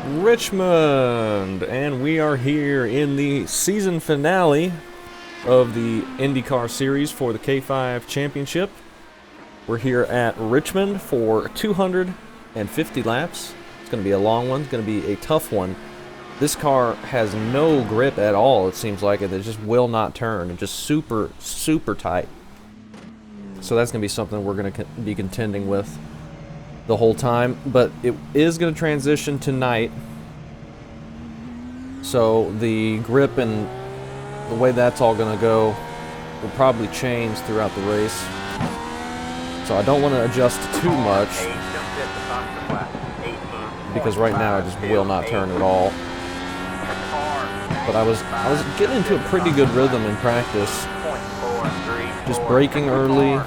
Richmond, and we are here in the season finale of the IndyCar Series for the K5 Championship. We're here at Richmond for 250 laps. It's going to be a long one. It's going to be a tough one. This car has no grip at all, it seems like. It just will not turn. It's just super, super tight. So that's going to be something we're going to be contending with the whole time, but it is going to transition tonight, so the grip and the way that's all going to go will probably change throughout the race, so I don't want to adjust too much because right now I just will not turn at all. But I was getting into a pretty good rhythm in practice, just braking early,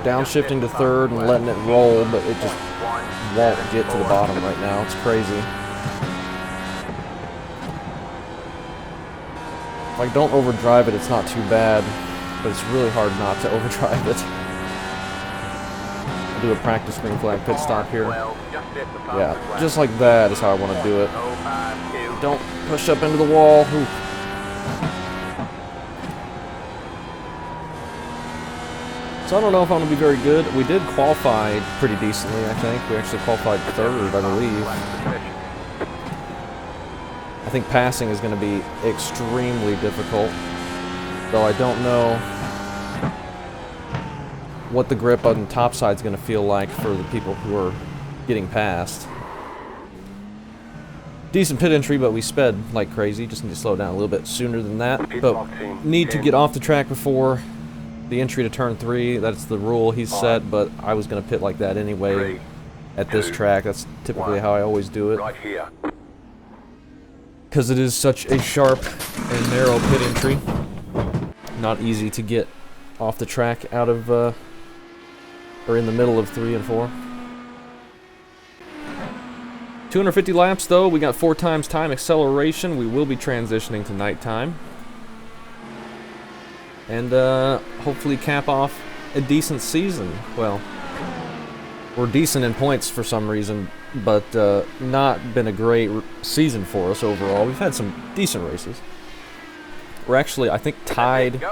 downshifting to third and letting it roll, but it just won't get to the bottom right now. It's crazy. If I don't overdrive it, it's not too bad, but it's really hard not to overdrive it. I'll do a practice green flag pit stop here. Yeah, just like that is how I want to do it. Don't push up into the wall. Ooh. So I don't know if I'm going to be very good. We did qualify pretty decently, I think. We actually qualified third, I believe. I think passing is going to be extremely difficult, though I don't know what the grip on the top side is going to feel like for the people who are getting past. Decent pit entry, but we sped like crazy. Just need to slow down a little bit sooner than that. But need to get off the track before the entry to turn 3, that's the rule he's set, but I was going to pit like that anyway at this track. That's typically how I always do it. Because it is such a sharp and narrow pit entry. Not easy to get off the track out of, or in the middle of 3 and 4. 250 laps though, we got 4 times time acceleration. We will be transitioning to nighttime. And hopefully cap off a decent season. Well, we're decent in points for some reason, but not been a great season for us overall. We've had some decent races. We're actually, I think, tied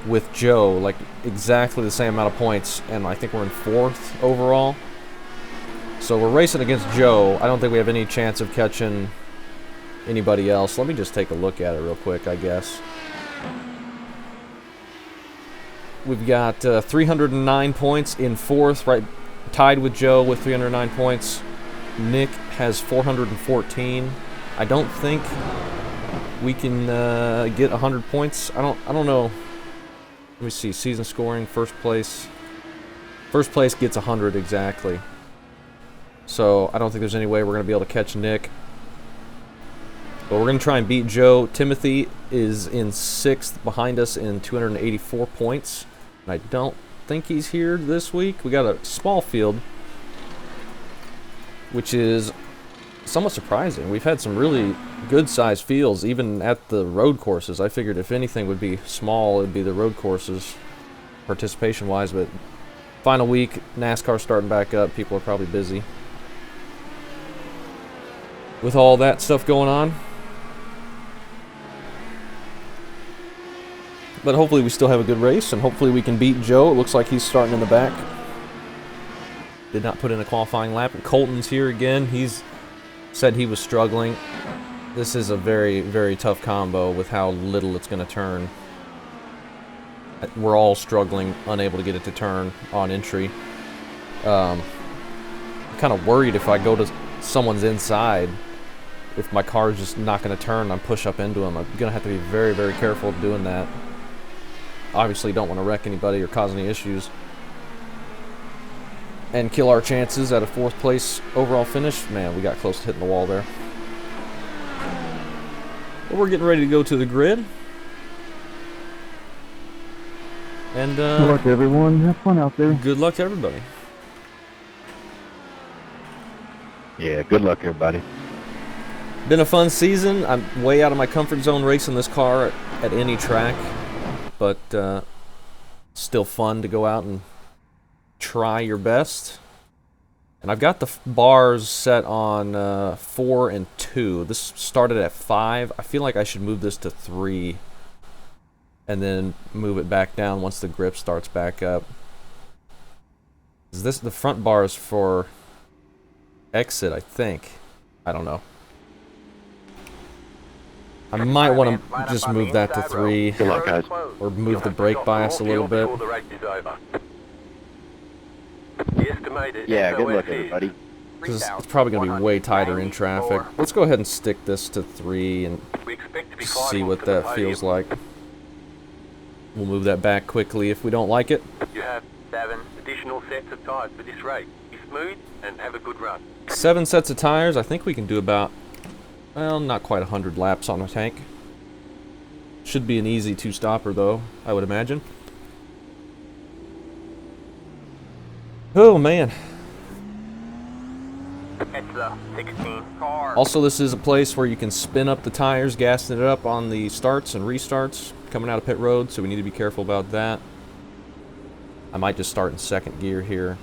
with Joe, like exactly the same amount of points, and I think we're in 4th overall. So we're racing against Joe. I don't think we have any chance of catching anybody else. Let me just take a look at it real quick, I guess. We've got 309 points in 4th, right, tied with Joe with 309 points. Nick has 414. I don't think we can get 100 points. I don't know. Let me see. Season scoring, first place. First place gets 100 exactly. So I don't think there's any way we're going to be able to catch Nick. But we're going to try and beat Joe. Timothy is in 6th behind us in 284 points. I don't think he's here this week. We got a small field, which is somewhat surprising. We've had some really good-sized fields, even at the road courses. I figured if anything would be small, it would be the road courses, participation-wise. But final week, NASCAR starting back up. People are probably busy with all that stuff going on. But hopefully we still have a good race, and hopefully we can beat Joe. It looks like he's starting in the back. Did not put in a qualifying lap. And Colton's here again. He's said he was struggling. This is a very, very tough combo with how little it's going to turn. We're all struggling, unable to get it to turn on entry. I'm kind of worried if I go to someone's inside, if my car is just not going to turn and I push up into him. I'm going to have to be very, very careful doing that. Obviously don't want to wreck anybody or cause any issues and kill our chances at a 4th place overall finish. Man, we got close to hitting the wall there. But we're getting ready to go to the grid. And good luck, everyone. Have fun out there. Good luck to everybody. Yeah, good luck, everybody. Been a fun season. I'm way out of my comfort zone racing this car at any track. But still fun to go out and try your best. And I've got the bars set on 4 and 2. This started at 5. I feel like I should move this to 3. And then move it back down once the grip starts back up. Is this the front bars for exit, I think. I don't know. I might want to just move that to 3. Good luck, guys. Or move the brake bias a little bit. Yeah, good luck, everybody. Because it's probably going to be way tighter in traffic. Let's go ahead and stick this to 3 and see what that feels like. We'll move that back quickly if we don't like it. You have 7 additional sets of tires for this race. Be smooth and have a good run. 7 sets of tires. I think we can do about, well, not quite 100 laps on the tank. Should be an easy 2-stopper though, I would imagine. Oh man. It's the 16 car. Also, this is a place where you can spin up the tires, gassing it up on the starts and restarts coming out of pit road, so we need to be careful about that. I might just start in 2nd gear here.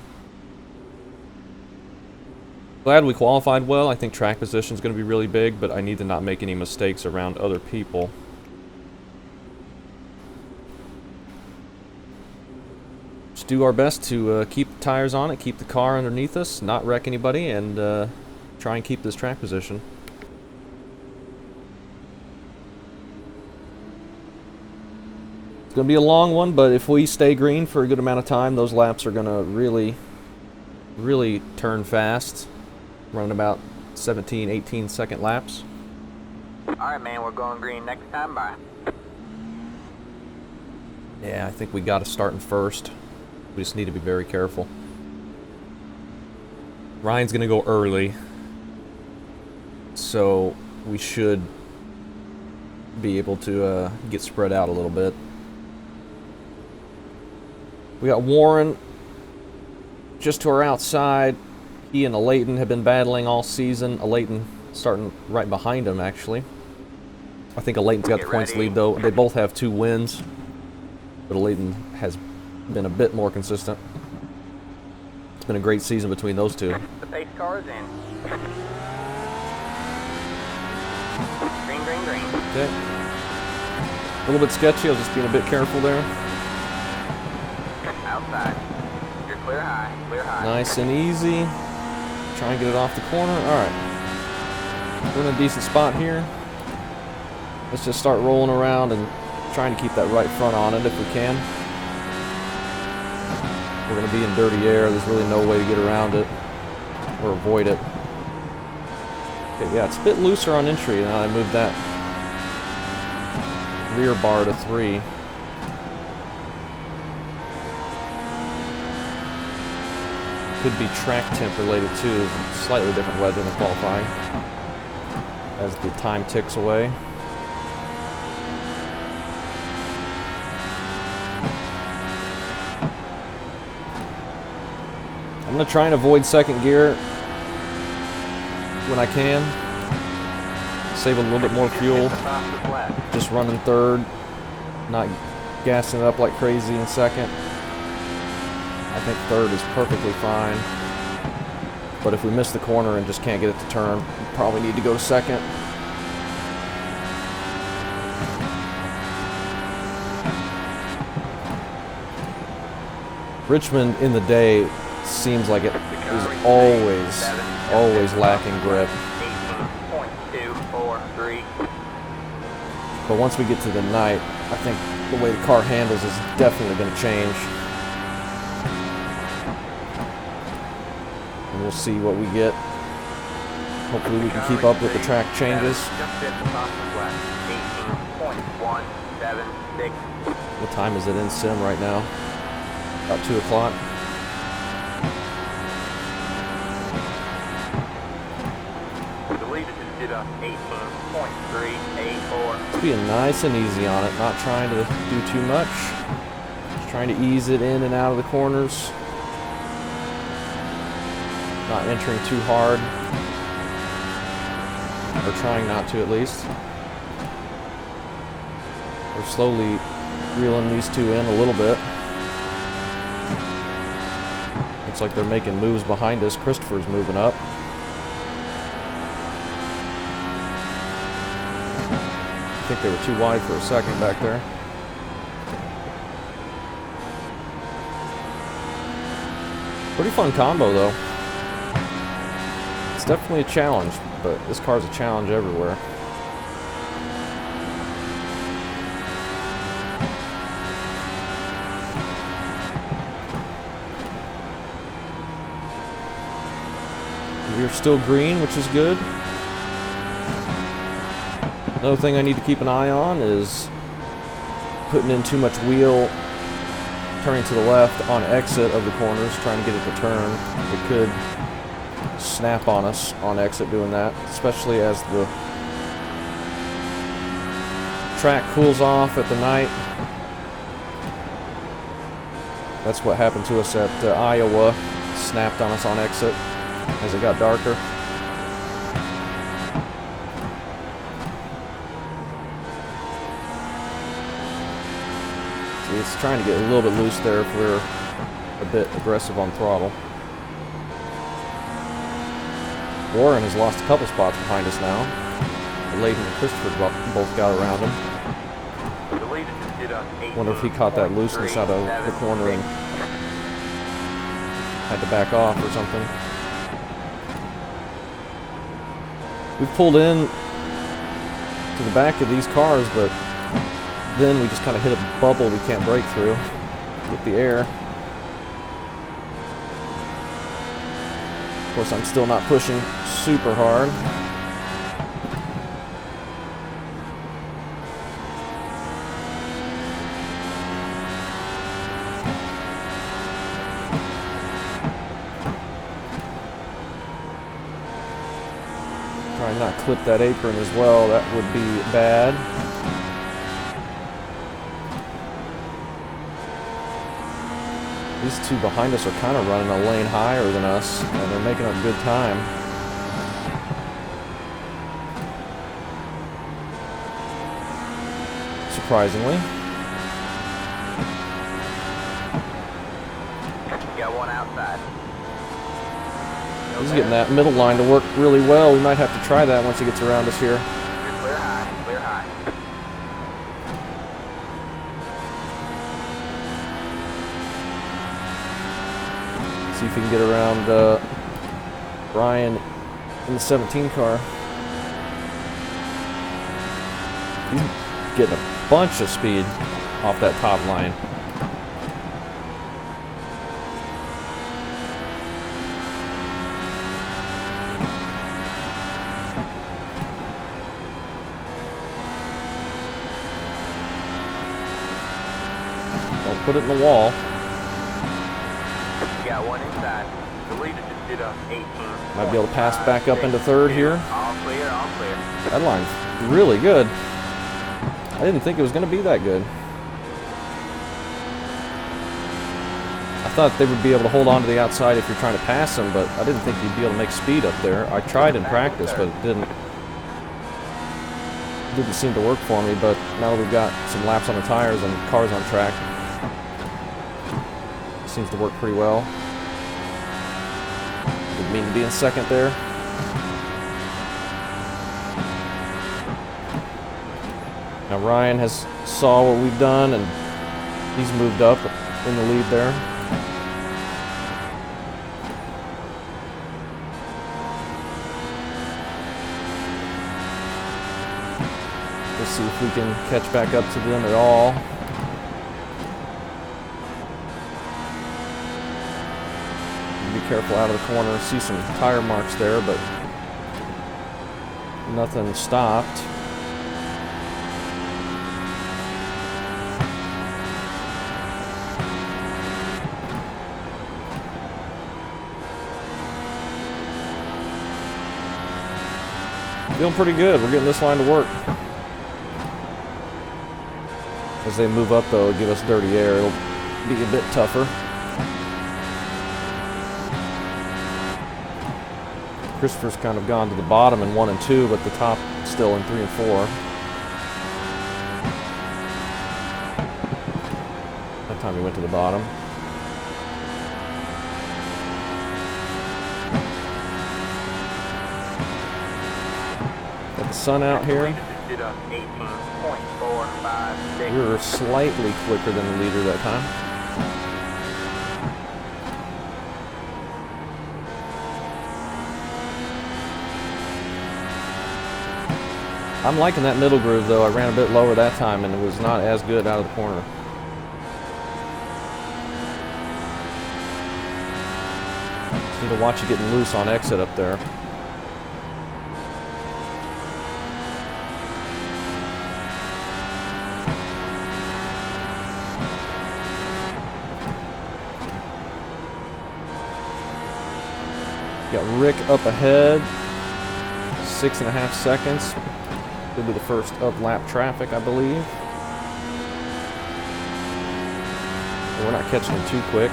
Glad we qualified well. I think track position is going to be really big, but I need to not make any mistakes around other people. Just do our best to keep the tires on it, keep the car underneath us, not wreck anybody, and try and keep this track position. It's going to be a long one, but if we stay green for a good amount of time, those laps are going to really turn fast. Running about 17, 18 second laps. Alright, man, we're going green next time. Bye. Yeah, I think we got to start in 1st. We just need to be very careful. Ryan's going to go early, so we should be able to get spread out a little bit. We got Warren just to our outside. He and Alayton have been battling all season. Alayton starting right behind him, actually. I think Alayton's got the points lead, though. They both have 2 wins, but Alayton has been a bit more consistent. It's been a great season between those 2. The pace car is in. Green, green, green. Okay. A little bit sketchy. I was just being a bit careful there. Outside. You're clear high. Clear high. Nice and easy. Try and get it off the corner. Alright. We're in a decent spot here. Let's just start rolling around and trying to keep that right front on it if we can. We're going to be in dirty air. There's really no way to get around it or avoid it. Okay, yeah, it's a bit looser on entry. Now I moved that rear bar to 3. Could be track temp related too. Slightly different weather than qualifying as the time ticks away. I'm going to try and avoid 2nd gear when I can. Save a little bit more fuel. Just running 3rd. Not gassing it up like crazy in 2nd. I think 3rd is perfectly fine. But if we miss the corner and just can't get it to turn, we probably need to go to 2nd. Richmond in the day seems like it is always lacking grip. 18.243. But once we get to the night, I think the way the car handles is definitely going to change. And we'll see what we get. Hopefully we can keep up with the track changes. Just at the top of the flat. 18.176. What time is it in sim right now? About 2 o'clock. The leader just did a 18.384. Just being nice and easy on it, not trying to do too much. Just trying to ease it in and out of the corners. Not entering too hard. Or trying not to at least. We're slowly reeling these 2 in a little bit. Looks like they're making moves behind us. Christopher's moving up. I think they were too wide for a second back there. Pretty fun combo, though. It's definitely a challenge, but this car's a challenge everywhere. We're still green, which is good. Another thing I need to keep an eye on is putting in too much wheel, turning to the left on exit of the corners, trying to get it to turn. It could snap on us on exit doing that, especially as the track cools off at the night. That's what happened to us at Iowa. Snapped on us on exit as it got darker. See, it's trying to get a little bit loose there if we're a bit aggressive on throttle. Warren has lost a couple spots behind us now. Layden and Christopher both got around him. Wonder if he caught that looseness out of the corner and had to back off or something. We've pulled in to the back of these cars, but then we just kind of hit a bubble we can't break through with the air. Of course, I'm still not pushing super hard. Try and not clip that apron as well, that would be bad. These two behind us are kind of running a lane higher than us, and they're making a good time. Surprisingly. Got one outside. He's getting that middle line to work really well. We might have to try that once he gets around us here. Clear high, clear high. See if he can get around Brian in the 17 car. He's getting a bunch of speed off that top line. Don't put it in the wall. Got one inside. The leader just did a 18. Might be able to pass back up into third here. All clear, all clear. That line's really good. I didn't think it was going to be that good. I thought they would be able to hold on to the outside if you're trying to pass them, but I didn't think you'd be able to make speed up there. I tried in practice, but it didn't seem to work for me. But now that we've got some laps on the tires and cars on track, it seems to work pretty well. Didn't mean to be in second there. Now Ryan has saw what we've done, and he's moved up in the lead there. Let's see if we can catch back up to them at all. Be careful out of the corner. See some tire marks there, but nothing stopped. Feeling pretty good. We're getting this line to work. As they move up, though, it'll give us dirty air. It'll be a bit tougher. Christopher's kind of gone to the bottom in 1 and 2, but the top still in 3 and 4. That time he went to the bottom. the sun out here. We were slightly quicker than the leader that time. I'm liking that middle groove though. I ran a bit lower that time and it was not as good out of the corner. Just need to watch you getting loose on exit up there. Got Rick up ahead, 6.5 seconds. Will be the first up lap traffic, I believe. We're not catching him too quick.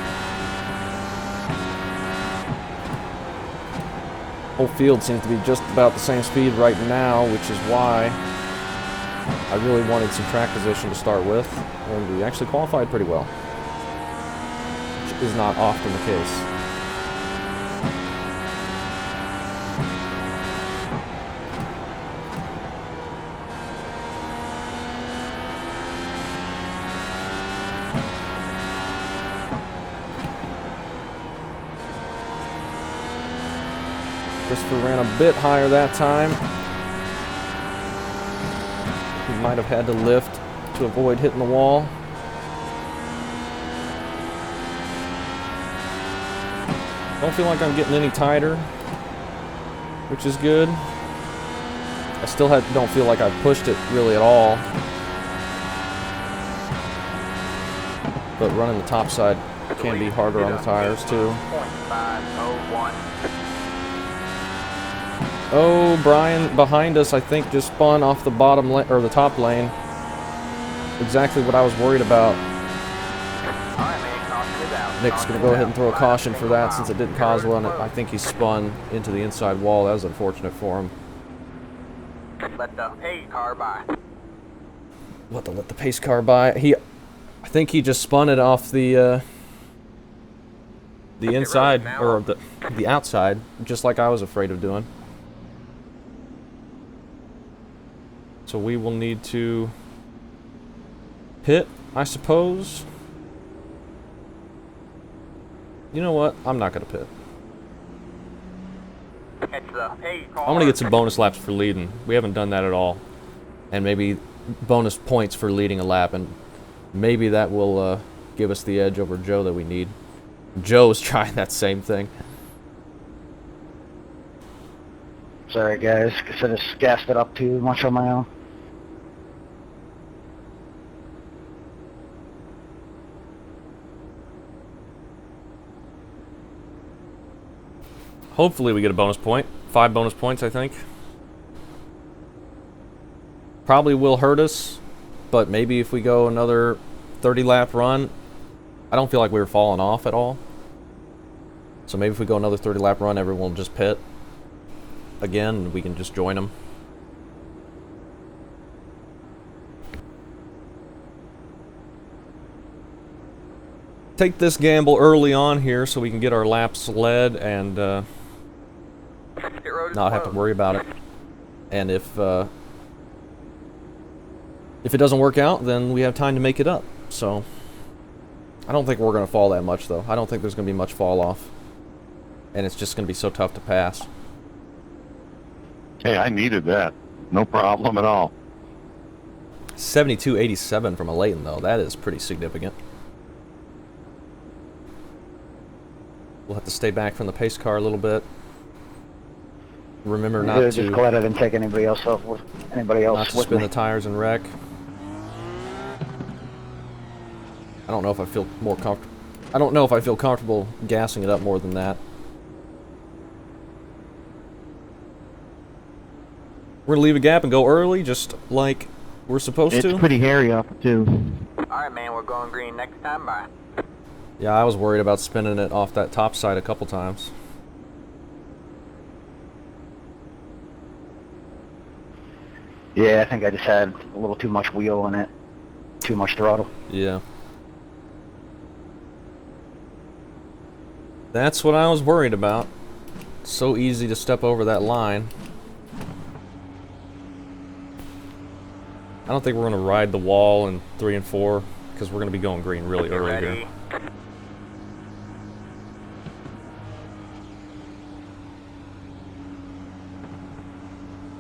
Whole field seems to be just about the same speed right now, which is why I really wanted some track position to start with, and we actually qualified pretty well, which is not often the case. Christopher ran a bit higher that time. He might have had to lift to avoid hitting the wall. Don't feel like I'm getting any tighter, which is good. I still don't feel like I've pushed it really at all. But running the top side can be harder on the tires too. Oh, Brian behind us, I think, just spun off the bottom lane or the top lane. Exactly what I was worried about. Nick's gonna go ahead and throw a caution for that since it didn't cause one. I think he spun into the inside wall. That was unfortunate for him. Let the pace car by. Let the pace car by. I think he just spun it off the inside or the outside, just like I was afraid of doing. So we will need to pit, I suppose. You know what? I'm not going to pit. I'm going to get some bonus laps for leading. We haven't done that at all. And maybe bonus points for leading a lap. And maybe that will give us the edge over Joe that we need. Joe's trying that same thing. Sorry guys, because I just gassed it up too much on my own. Hopefully we get a bonus point. 5 bonus points, I think. Probably will hurt us, but maybe if we go another 30-lap run, I don't feel like we were falling off at all. So maybe if we go another 30-lap run, everyone will just pit again, and we can just join them. Take this gamble early on here so we can get our laps led and not have to worry about it. And if it doesn't work out, then we have time to make it up. So I don't think we're going to fall that much, though. I don't think there's going to be much fall off. And it's just going to be so tough to pass. Hey, I needed that. No problem at all. 72.87 from a Leighton, though. That is pretty significant. We'll have to stay back from the pace car a little bit. Remember not to... Just glad I didn't take anybody else off with not to spin the tires and wreck. I don't know if I feel more comfortable. I don't know if I feel comfortable gassing it up more than that. We're gonna leave a gap and go early, just like we're supposed to. It's pretty hairy off too. Alright man, we're going green next time, bye. Yeah, I was worried about spinning it off that top side a couple times. Yeah, I think I just had a little too much wheel in it. Too much throttle. Yeah. That's what I was worried about. So easy to step over that line. I don't think we're going to ride the wall in 3 and 4 because we're going to be going green really Get early ready. here.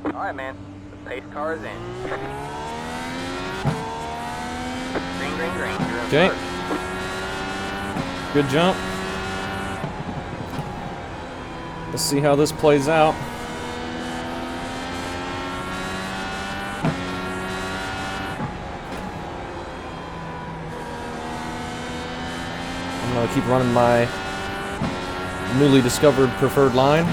Alright, man. The pace car is in. Green, green, green. You're in Okay. first. Good jump. Let's see how this plays out. I'm going to keep running my newly discovered preferred line.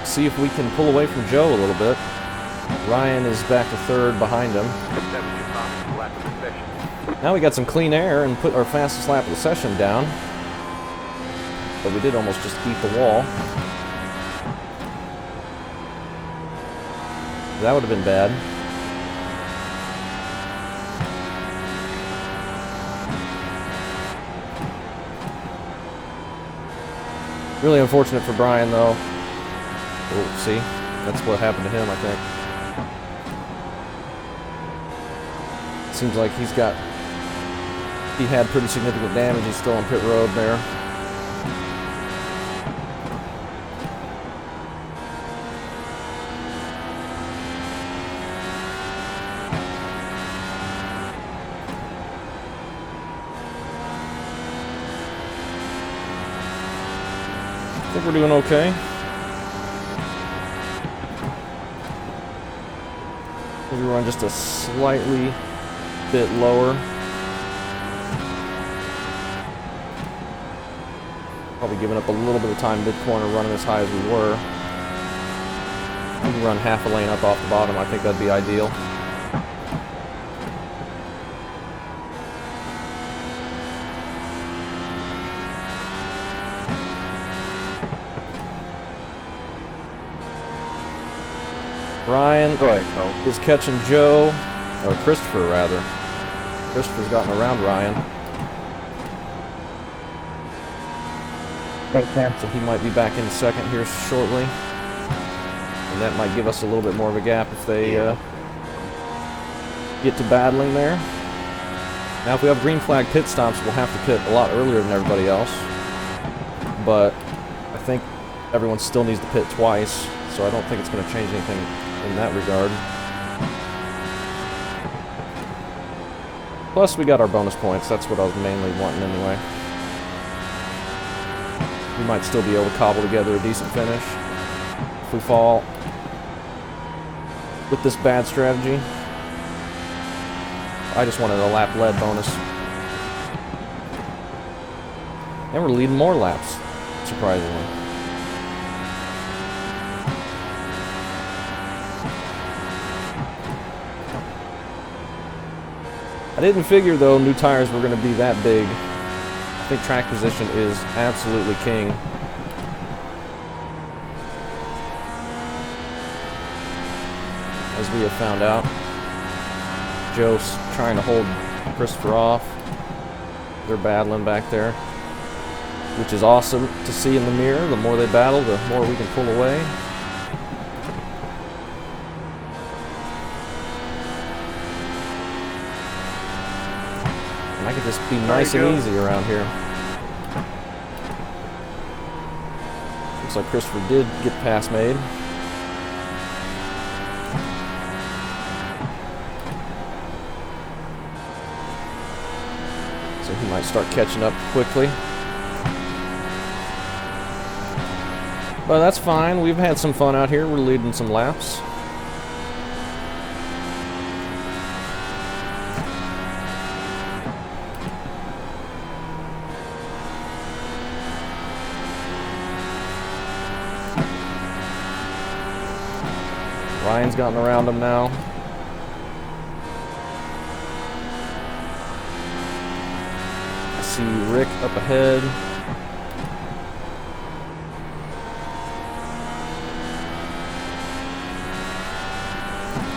See if we can pull away from Joe a little bit. Ryan is back to third behind him. That was your fastest lap of the session. Now we got some clean air and put our fastest lap of the session down. But we did almost just beat the wall. That would have been bad. Really unfortunate for Brian, though. Oh, see? That's what happened to him, I think. Seems like he had pretty significant damage. He's still on pit road there. I think we're doing okay. Maybe run just a slightly bit lower. Probably giving up a little bit of time mid-corner running as high as we were. We can run half a lane up off the bottom. I think that'd be ideal. Ryan is catching Joe, or Christopher rather. Christopher's gotten around Ryan. Thanks, man. So he might be back in second here shortly. And that might give us a little bit more of a gap if they get to battling there. Now if we have green flag pit stops, we'll have to pit a lot earlier than everybody else. But I think everyone still needs to pit twice, so I don't think it's going to change anything in that regard. Plus we got our bonus points. That's what I was mainly wanting anyway. We might still be able to cobble together a decent finish if we fall with this bad strategy. I just wanted a lap lead bonus. And we're leading more laps, surprisingly. I didn't figure, though, new tires were going to be that big. I think track position is absolutely king. As we have found out. Joe's trying to hold Christopher off. They're battling back there, which is awesome to see in the mirror. The more they battle, the more we can pull away. And I could just be nice and easy around here. Looks like Christopher did get pass made. So he might start catching up quickly. But that's fine. We've had some fun out here. We're leading some laps. Ryan's gotten around him now. I see Rick up ahead.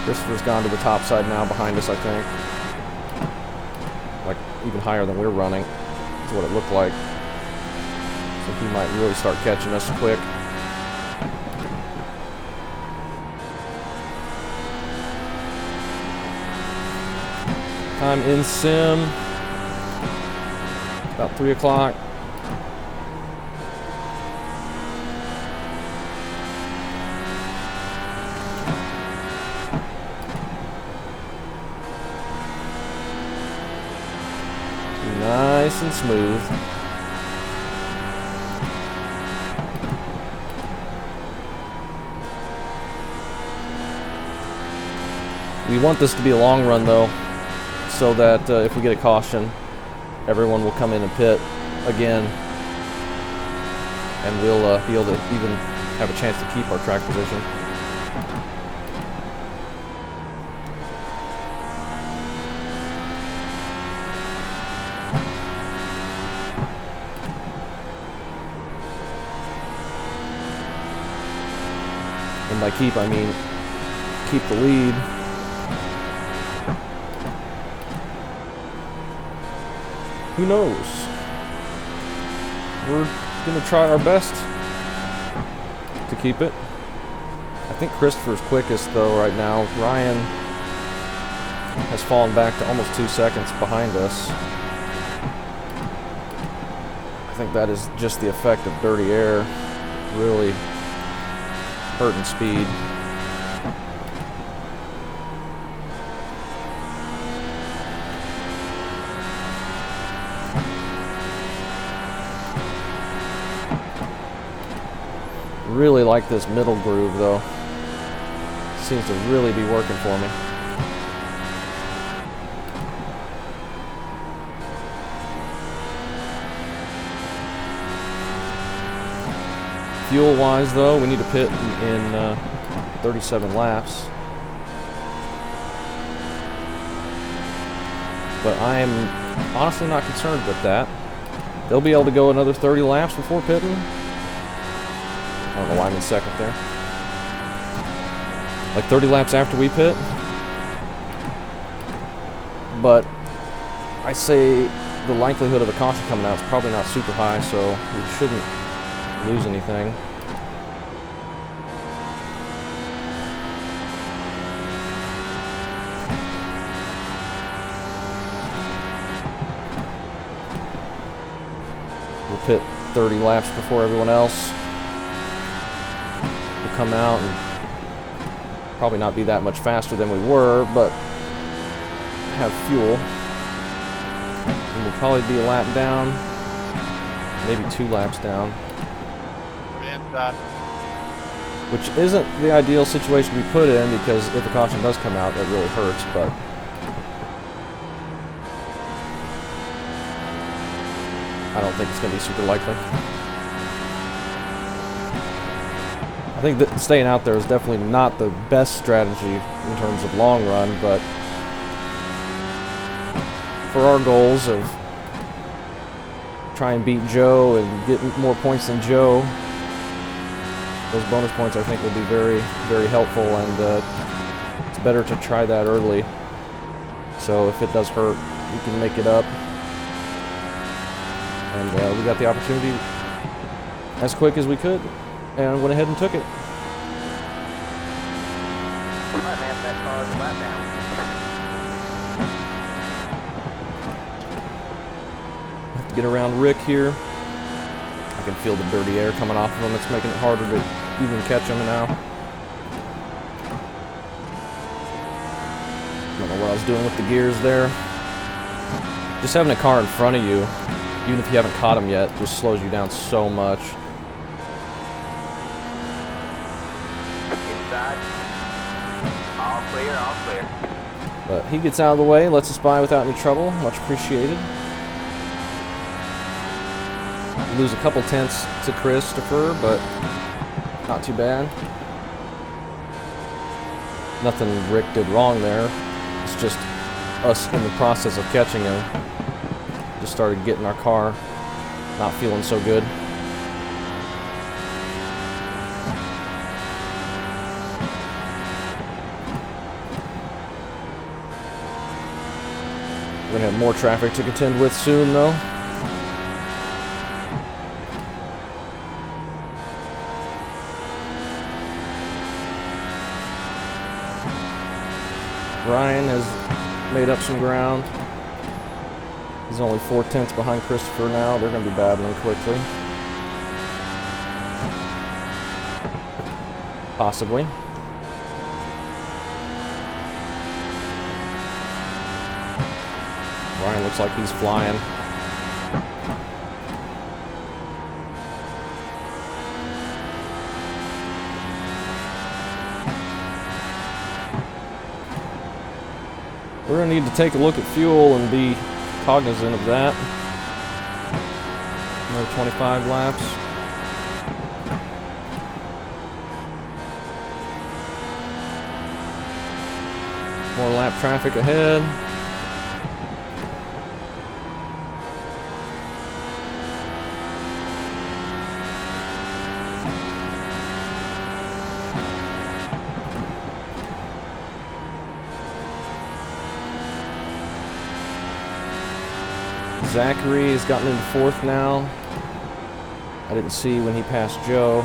Christopher's gone to the top side now behind us, I think. Like even higher than we're running. That's what it looked like. So he might really start catching us quick. Time in sim. About 3 o'clock. Nice and smooth. We want this to be a long run though, so that if we get a caution, everyone will come in and pit again, and we'll be able to even have a chance to keep our track position. And by keep, I mean keep the lead. Who knows? We're going to try our best to keep it. I think Christopher's quickest though right now. Ryan has fallen back to almost 2 seconds behind us. I think that is just the effect of dirty air really hurting speed. Really like this middle groove though. Seems to really be working for me. Fuel wise though, we need to pit in 37 laps. But I am honestly not concerned with that. They'll be able to go another 30 laps before pitting. I don't know why I'm in second there. Like 30 laps after we pit. But I say the likelihood of a caution coming out is probably not super high, so we shouldn't lose anything. We'll pit 30 laps before everyone else. Come out and probably not be that much faster than we were, but have fuel. And we'll probably be a lap down, maybe 2 laps down. Which isn't the ideal situation we put in, because if a caution does come out, that really hurts, but I don't think it's going to be super likely. I think that staying out there is definitely not the best strategy in terms of long run, but for our goals of try and beat Joe and get more points than Joe, those bonus points I think will be very, very helpful, and it's better to try that early. So if it does hurt, we can make it up. And we got the opportunity as quick as we could, and went ahead and took it. Have to get around Rick here. I can feel the dirty air coming off of him. It's making it harder to even catch him now. Don't know what I was doing with the gears there. Just having a car in front of you, even if you haven't caught him yet, just slows you down so much. All clear. But he gets out of the way, lets us by without any trouble. Much appreciated. We lose a couple tenths to Christopher, but not too bad. Nothing Rick did wrong there. It's just us in the process of catching him. Just started getting our car not feeling so good. We're gonna have more traffic to contend with soon, though. Ryan has made up some ground. He's only 4/10 behind Christopher now. They're gonna be battling quickly. Possibly. Ryan looks like he's flying. We're going to need to take a look at fuel and be cognizant of that. Another 25 laps. More lap traffic ahead. Zachary has gotten into 4th now. I didn't see when he passed Joe.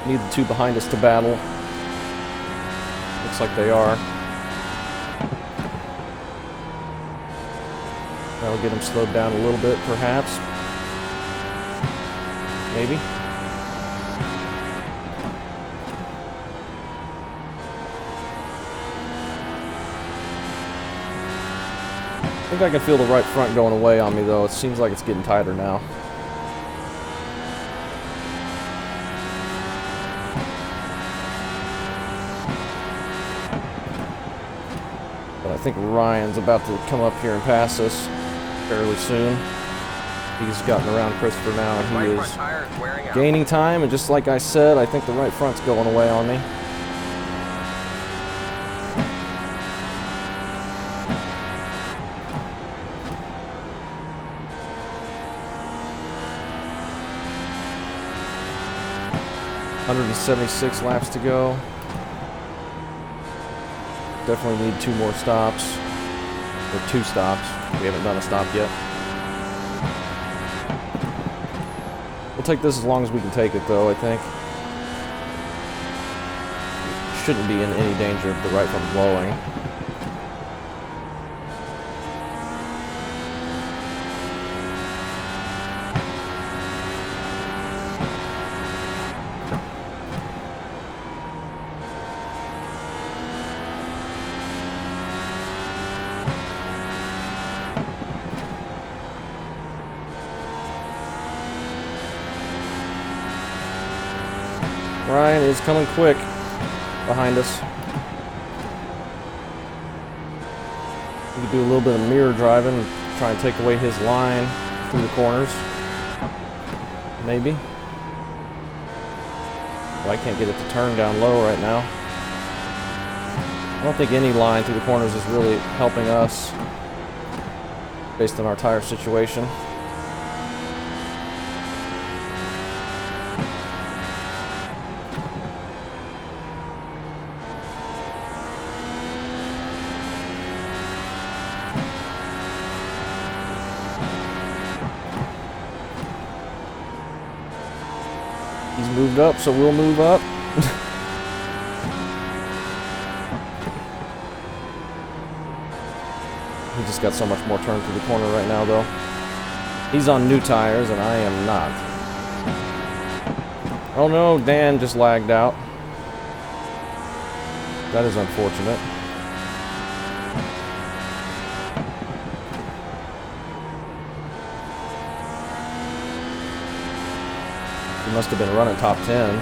Need the two behind us to battle. Looks like they are. That'll get him slowed down a little bit, perhaps. Maybe. I think I can feel the right front going away on me, though. It seems like it's getting tighter now. But I think Ryan's about to come up here and pass us fairly soon. He's gotten around Christopher now, and he is gaining time. And just like I said, I think the right front's going away on me. .176 laps to go. Definitely need 2 more stops. Or 2 stops. We haven't done a stop yet. We'll take this as long as we can take it, though, I think. Shouldn't be in any danger of the right front blowing. Ryan is coming quick behind us. We could do a little bit of mirror driving and try and take away his line through the corners. Maybe. But I can't get it to turn down low right now. I don't think any line through the corners is really helping us based on our tire situation. He's moved up, so we'll move up. He just got so much more turn through the corner right now, though. He's on new tires, and I am not. Oh no, Dan just lagged out. That is unfortunate. He must have been running top 10.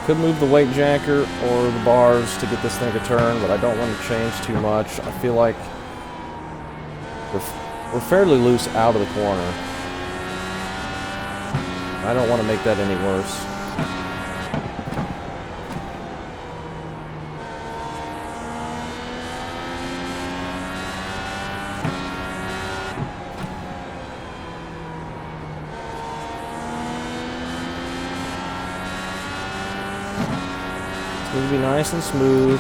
Could move the weight jacker or the bars to get this thing to turn, but I don't want to change too much. I feel like we're fairly loose out of the corner. I don't want to make that any worse. Need to be nice and smooth.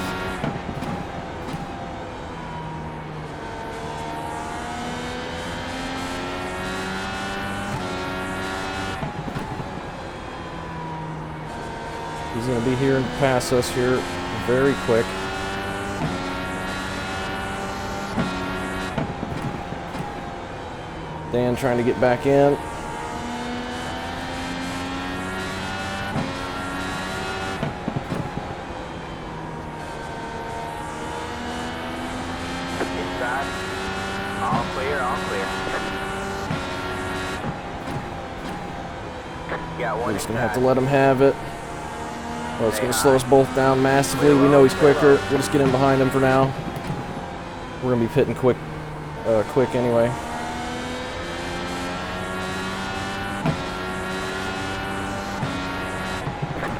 He's going to be here and pass us here very quick. Dan trying to get back in. Inside. All clear, all clear. Got one We're just going to have to inside. let him have it. Well, it's going to slow us both down massively. We know he's quicker. We'll just get in behind him for now. We're going to be pitting quick anyway.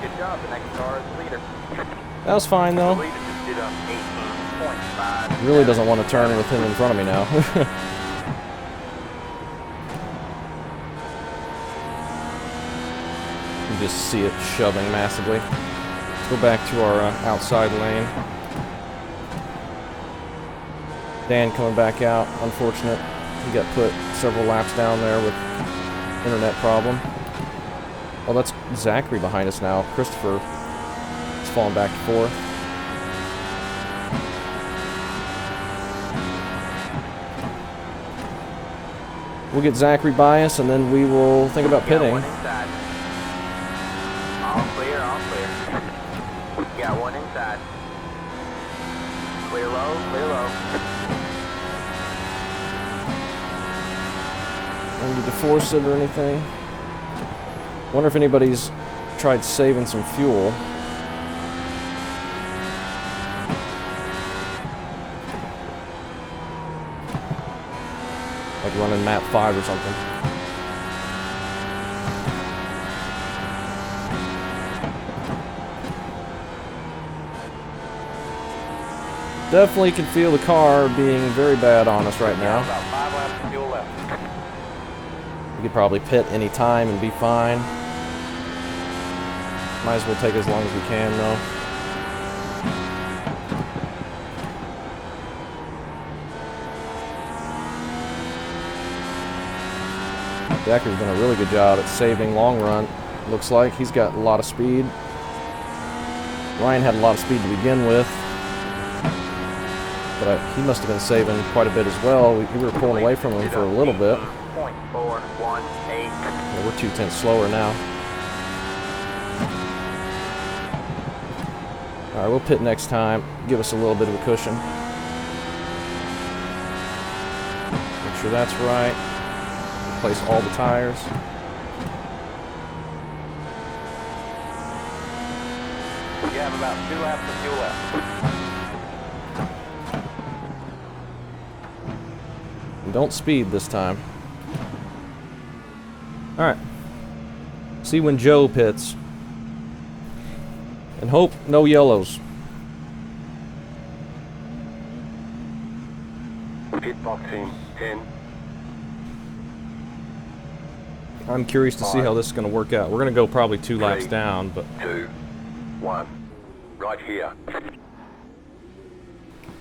Good job. The next car is the leader. That was fine, The though. leader just did up 18.5. Really doesn't want to turn with him in front of me now. You just see it shoving massively. Let's go back to our outside lane. Dan coming back out. Unfortunate. He got put several laps down there with internet problem. Oh, that's Zachary behind us now. Christopher is falling back to fourth. We'll get Zachary by us, and then we will think about Got pitting. one inside. All clear, all clear. Got one inside. Clear low, clear low. Don't need to force it or anything. Wonder if anybody's tried saving some fuel. Like running map 5 or something. Definitely can feel the car being very bad on us right now. About 5 laps of fuel left. We could probably pit any time and be fine. Might as well take as long as we can, though. Zachary's done a really good job at saving long run. Looks like he's got a lot of speed. Ryan had a lot of speed to begin with, but he must have been saving quite a bit as well. We were pulling away from him for a little bit. 0.418. Yeah, we're 2/10 slower now. All right, we'll pit next time. Give us a little bit of a cushion. Make sure that's right. Replace all the tires. You have about 2 laps of fuel left. And don't speed this time. All right. See when Joe pits. And hope no yellows. Pit box in 10. I'm curious to see how this is going to work out. We're going to go probably 2 laps down, but 2, 1. Right here.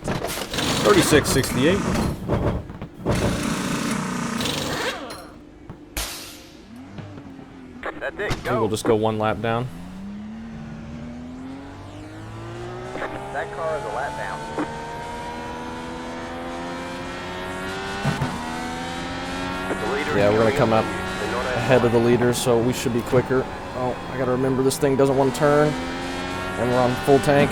36.68. That's it, Maybe go. we'll just go 1 lap down. That car is a lap down. The leader Yeah, is we're going to come up They're not ahead of the leader, so we should be quicker. Oh, I got to remember this thing doesn't want to turn. And we're on full tank.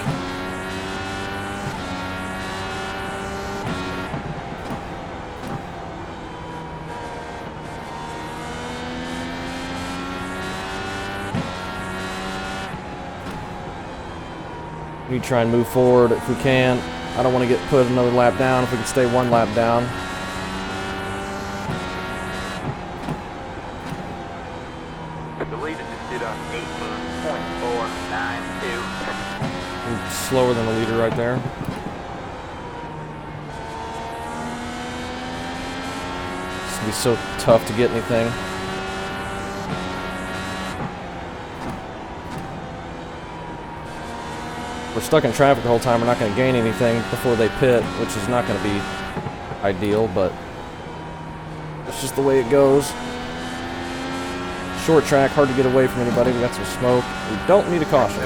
We need to try and move forward if we can. I don't want to get put another lap down if we can stay 1 lap down. The leader just did a 18.492. We're slower than the leader right there. It's going to be so tough to get anything. stuck in traffic the whole time, we're not going to gain anything before they pit, which is not going to be ideal, but it's just the way it goes. Short track, hard to get away from anybody. We got some smoke. We don't need a caution.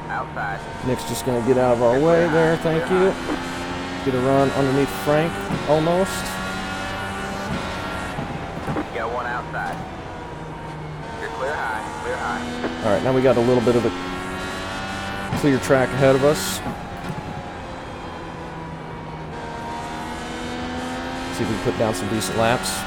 Outside. Nick's just going to get out of our way there, thank you. Get a run underneath Frank, almost. You got one outside. You're clear high, clear high. Alright, now we got a little bit of a clear track ahead of us. See if we can put down some decent laps.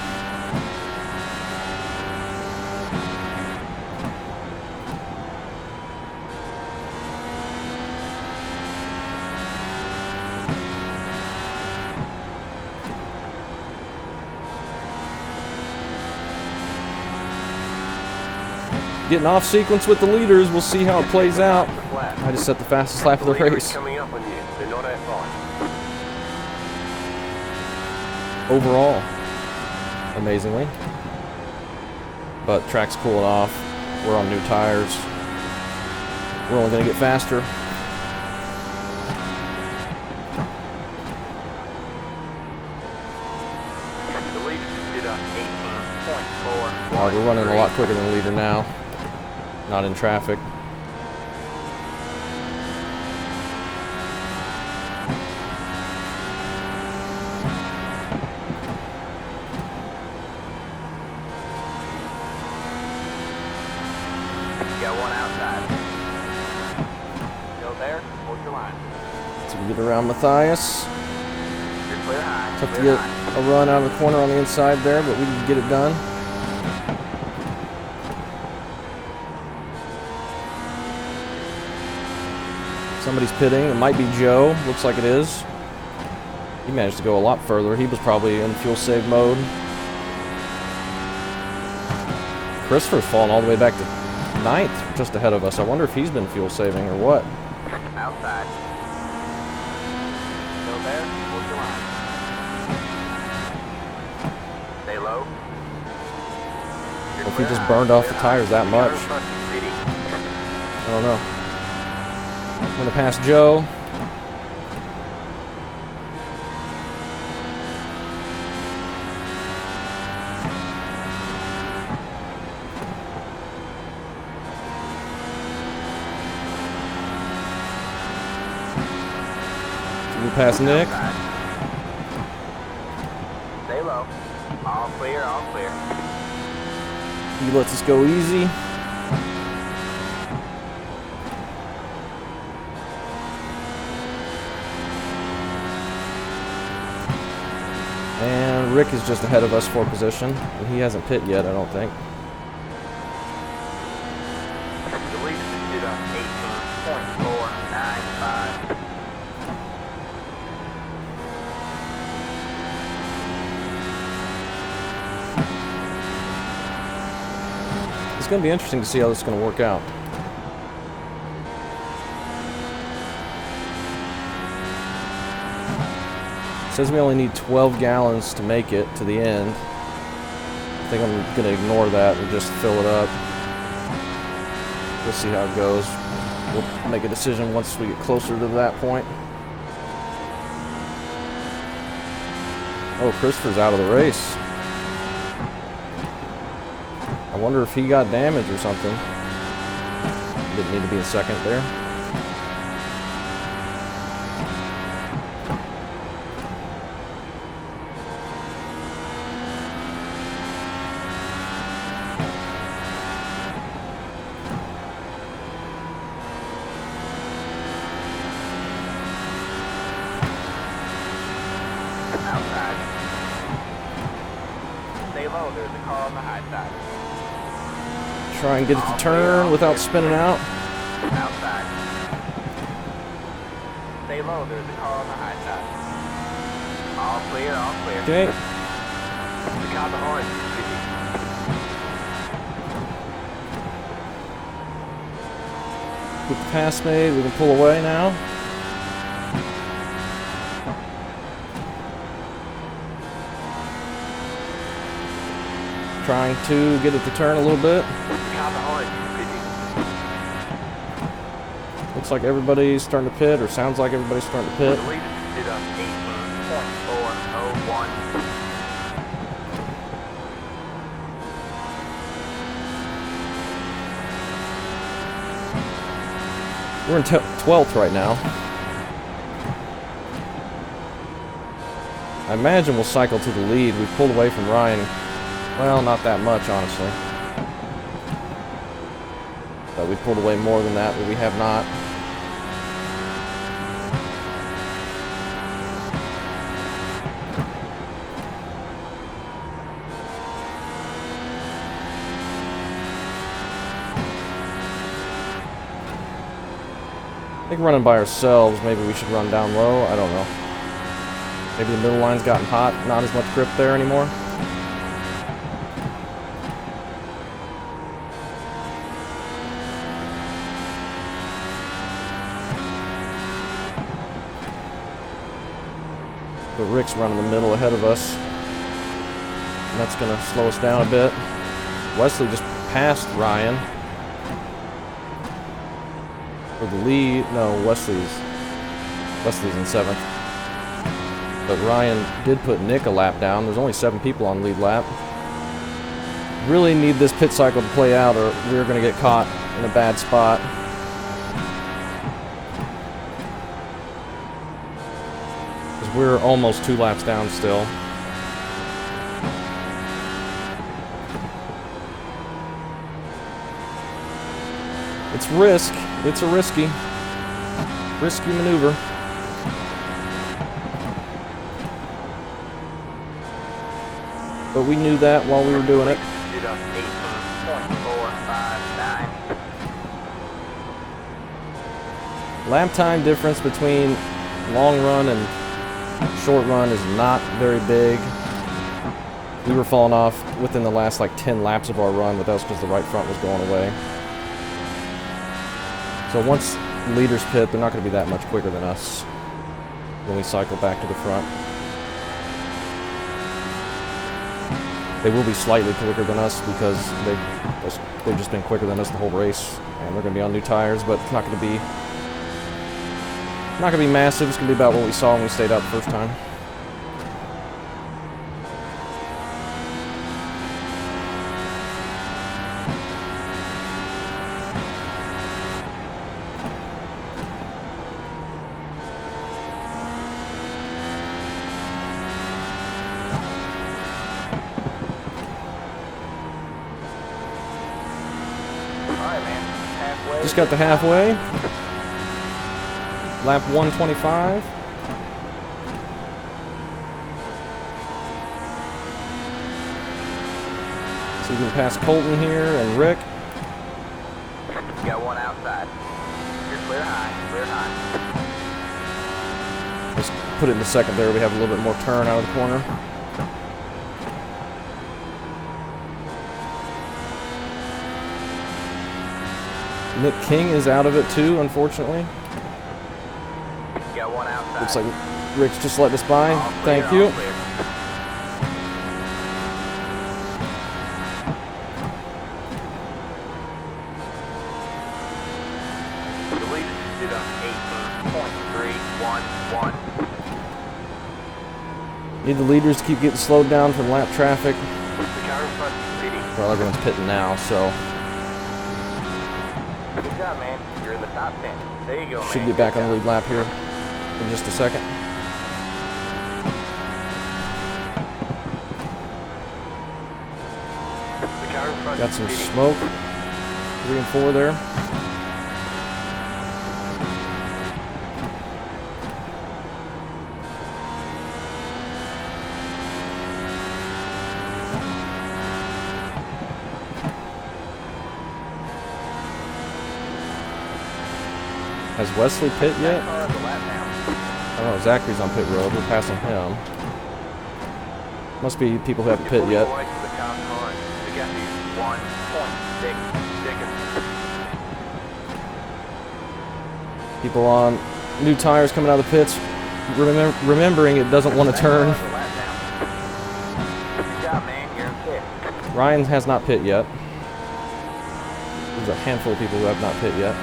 Getting off sequence with the leaders. We'll see how it plays out. I just set the fastest lap of the race. Coming up on you. They're not that far. Overall, amazingly. But track's cooling off. We're on new tires. We're only going to get faster. The leader did a 18.4. Oh, we're running a lot quicker than the leader now. Not in traffic. Got one outside. Still there? Hold your line. So we get around Matthias. You're clear high. Tough to clear get high. a run out of the corner on the inside there, but we can get it done. Somebody's pitting. It might be Joe. Looks like it is. He managed to go a lot further. He was probably in fuel save mode. Christopher's fallen all the way back to 9th, just ahead of us. I wonder if he's been fuel saving or what. Outside. Still there? Hold your line. Stay low. You're If he clear just high, burned off clear the high. tires that We much. got a fucking city. I don't know. I'm gonna pass Joe. We pass Nick. Outside. Stay low. All clear, all clear. He lets us go easy. And Rick is just ahead of us for position, and he hasn't pit yet, I don't think. The leader did a 18.495. It's going to be interesting to see how this is going to work out. It says we only need 12 gallons to make it to the end. I think I'm going to ignore that and just fill it up. We'll see how it goes. We'll make a decision once we get closer to that point. Oh, Christopher's out of the race. I wonder if he got damaged or something. Didn't need to be in second there. Outside. Stay low, there's a car on the high side. Try and get it to turn without spinning out. Outside. Stay low, there's a car on the high side. All clear, all clear. Okay. The car behind you. With the pass made, we can pull away now. trying to get it to turn a little bit. Car behind you, Looks like everybody's starting to pit, or sounds like everybody's starting to pit. The leader did a 18.401. We're in 12th right now. I imagine we'll cycle to the lead. We've pulled away from Ryan. Well, not that much, honestly. But we pulled away more than that, but we have not. I think running by ourselves, maybe we should run down low. I don't know. Maybe the middle line's gotten hot, not as much grip there anymore. But Rick's running the middle ahead of us. And that's going to slow us down a bit. Wesley just passed Ryan. For the lead, no, Wesley's in 7th. But Ryan did put Nick a lap down. There's only 7 people on lead lap. Really need this pit cycle to play out, or we're going to get caught in a bad spot. Because we're almost 2 laps down still. It's risk. It's a risky maneuver. But we knew that while we were doing it. Did a 18.459. Lap time difference between long run and short run is not very big. We were falling off within the last like 10 laps of our run, but that was because the right front was going away. So once leaders pit, they're not going to be that much quicker than us when we cycle back to the front. They will be slightly quicker than us because they've just been quicker than us the whole race, and they're going to be on new tires. But it's not going to be massive. It's going to be about what we saw when we stayed out the first time. Just got to halfway. Lap 125. So we can pass Colton here and Rick. You got one outside. You're clear high, clear high. Just put it in the second there. We have a little bit more turn out of the corner. Nick King is out of it too, unfortunately. You got one outside. Looks like Rick's just let us by. All clear, Thank all you. clear. The leader did a 18.311. Need the leaders to keep getting slowed down from lap traffic. The car in front is pitting. Well, everyone's pitting now, so Good job, man. You're in the top 10. There you go, man. should get back on the lead lap here in just a second. The car in front Got is some pitting. smoke. 3 and 4 there. Has Wesley pit yet? Car on the lap now. Oh, Zachary's on pit road. We're passing him. Must be people who haven't pit yet. Away from the car behind. The gap is 1.6 seconds. People on new tires coming out of the pits. Remembering it doesn't want to turn. Car on the lap now. Good job, man. You're in pit. Ryan has not pit yet. There's a handful of people who have not pit yet.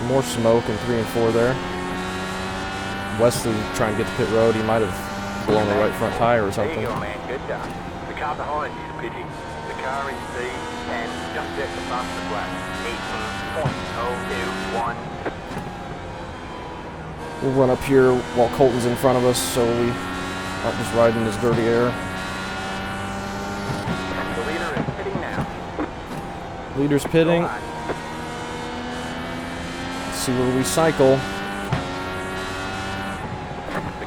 More smoke in 3 and 4 there. Wesley trying to get to pit road. He might have blown the right front tire or There something. you go, man. Good job. The car behind you is pitting. The car in C and just at the fastest lap. 18.021. We'll run up here while Colton's in front of us so we aren't just riding this dirty air. The leader is pitting now. Leader's pitting. Go on. See where we cycle. The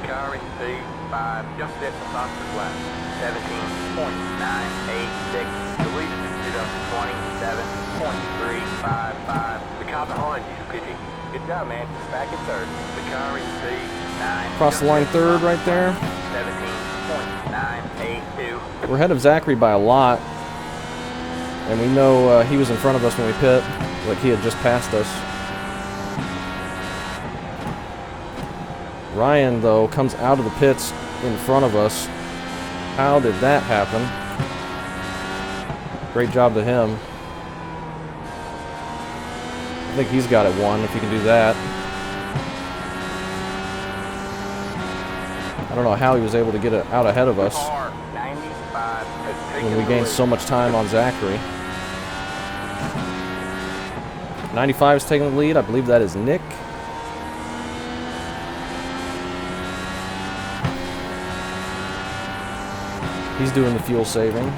car in C5 just at the fastest lap. 17.986. The leader is stood up 27.355. The car behind you is pitting. Good job, man. Back in third. The car in C9. Cross the line third right there. 17.982. We're ahead of Zachary by a lot. And we know he was in front of us when we pit. Like he had just passed us. Ryan, though, comes out of the pits in front of us. How did that happen? Great job to him. I think he's got it won if he can do that. I don't know how he was able to get it out ahead of us Car 95 has taken when we the gained lead. so much time on Zachary. 95 is taking the lead. I believe that is Nick. He's doing the fuel saving.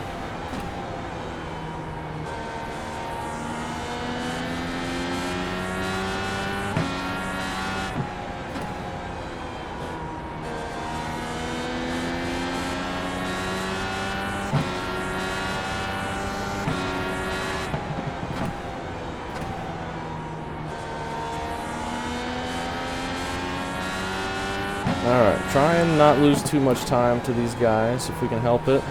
Alright, try and not lose too much time to these guys if we can help it.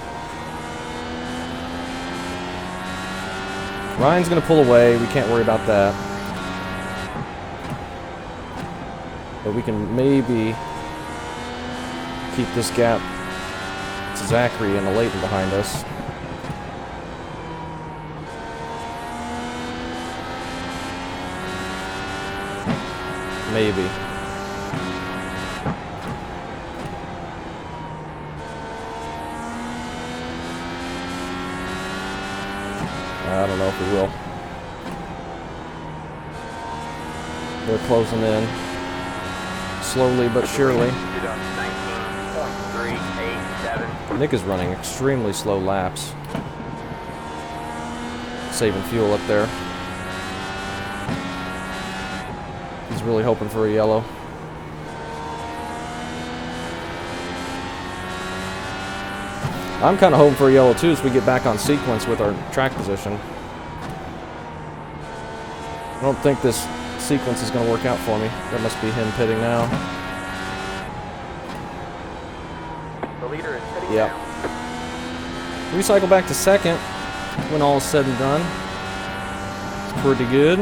Ryan's going to pull away. We can't worry about that. But we can maybe keep this gap to Zachary and the Leighton behind us. Maybe. I don't know if we will. They're closing in. Slowly but surely. Stood up 19.387. Nick is running extremely slow laps. Saving fuel up there. He's really hoping for a yellow. I'm kind of hoping for a yellow too as we get back on sequence with our track position. I don't think this sequence is going to work out for me. That must be him pitting now. The leader is sitting Yep. down. We cycle back to second when all is said and done. It's pretty good.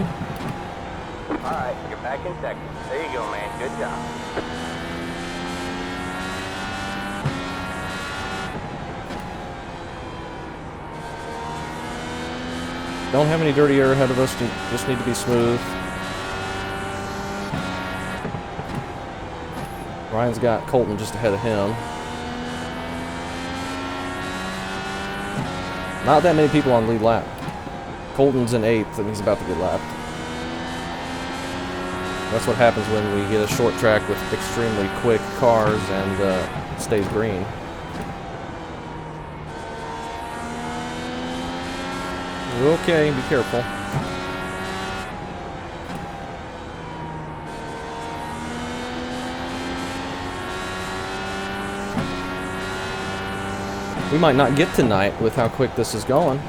Alright, you're back in second. There you go, man. Good job. Don't have any dirty air ahead of us. Just need to be smooth. Ryan's got Colton just ahead of him. Not that many people on lead lap. Colton's in 8th and he's about to get lapped. That's what happens when we get a short track with extremely quick cars and stays green. Okay, be careful. We might not get tonight with how quick this is going.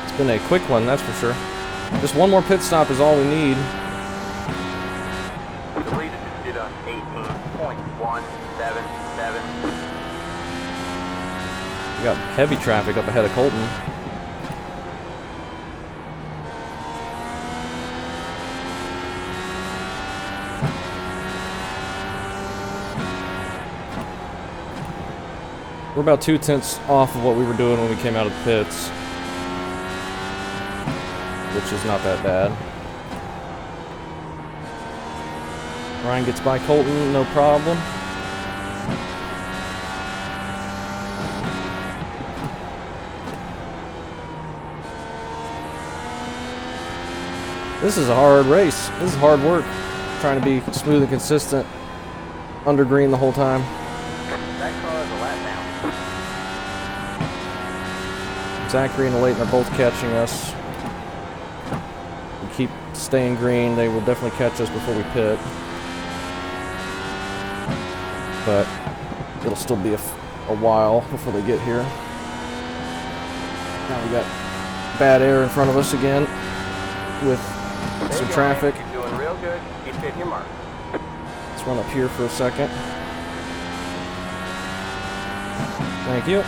It's been a quick one, that's for sure. Just one more pit stop is all we need. The leader just did a 18.177. We got heavy traffic up ahead of Colton. We're about 2 tenths off of what we were doing when we came out of the pits, which is not that bad. Ryan gets by Colton, no problem. This is a hard race. This is hard work, trying to be smooth and consistent under green the whole time. That car is a lap down. Zachary and Leighton are both catching us. We keep staying green. They will definitely catch us before we pit. But it'll still be a while before they get here. Now we got bad air in front of us again with some traffic. You're doing real good. Keep hitting your mark. Let's run up here for a second. Thank you.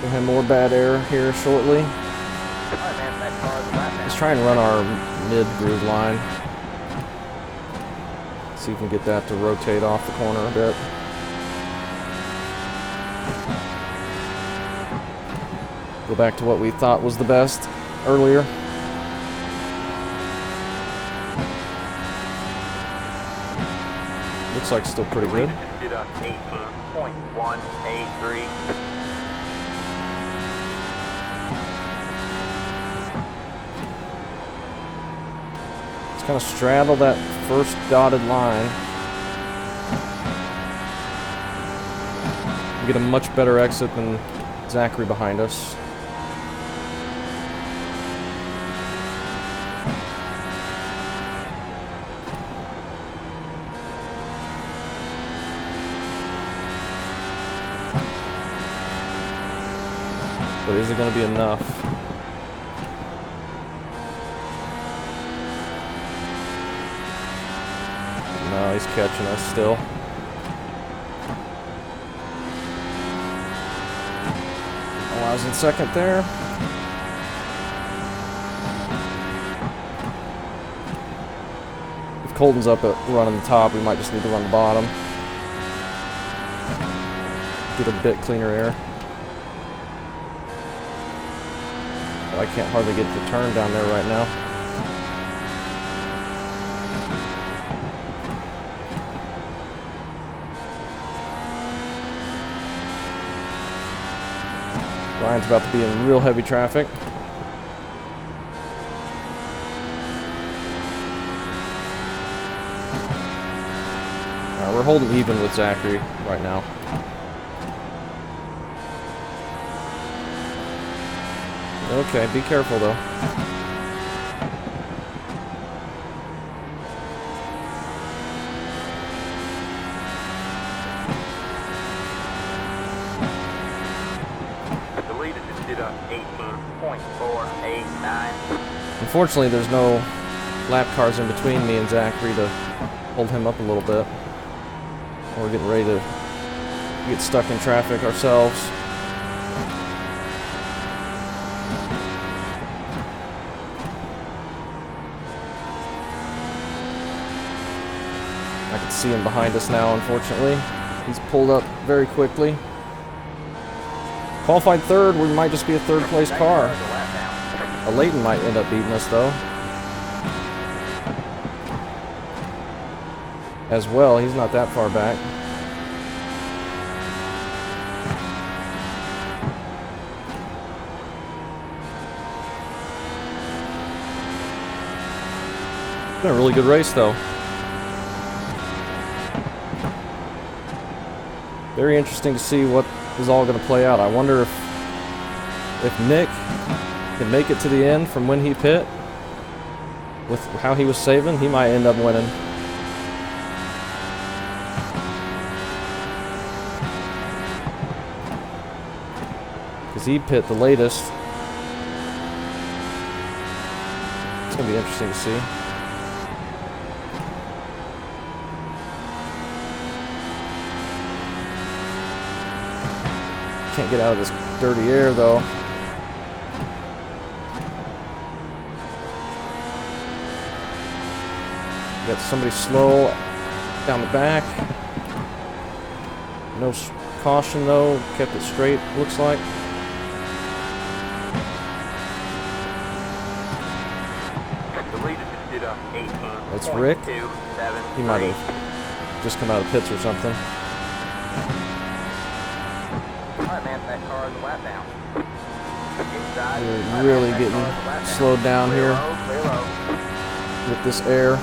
We'll have more bad air here shortly. All right, man. That car is a lap down. Let's try and run our mid-groove line. See if we can get that to rotate off the corner a bit. Go back to what we thought was the best earlier. Looks like still pretty good. Did a 18.183. Let's kind of straddle that first dotted line. We get a much better exit than Zachary behind us. But is it going to be enough? No, he's catching us still. Oh, I was in second there. If Colton's up at running the top, we might just need to run the bottom. Get a bit cleaner air. But I can't hardly get the turn down there right now. Ryan's about to be in real heavy traffic. We're holding even with Zachary right now. Okay, be careful though. Deleted it. Did a 18.489. Unfortunately, there's no lap cars in between me and Zachary to hold him up a little bit. We're getting ready to get stuck in traffic ourselves. I can see him behind us now, unfortunately. He's pulled up very quickly. Qualified third, we might just be a third place car. A Leighton might end up beating us though. As well, he's not that far back. It's been a really good race though. Very interesting to see what is all going to play out. I wonder if Nick can make it to the end from when he pit. With how he was saving, he might end up winning. Because he pit the latest. It's going to be interesting to see. Can't get out of this dirty air though. Got somebody slow down the back. No caution though. Kept it straight, looks like. The leader just did a 18. That's Rick. 2, 7, He might have just come out of pits or something. Alright, man, that car is a lap down. Inside. We're really getting slowed down Clear here low, clear low. with this air.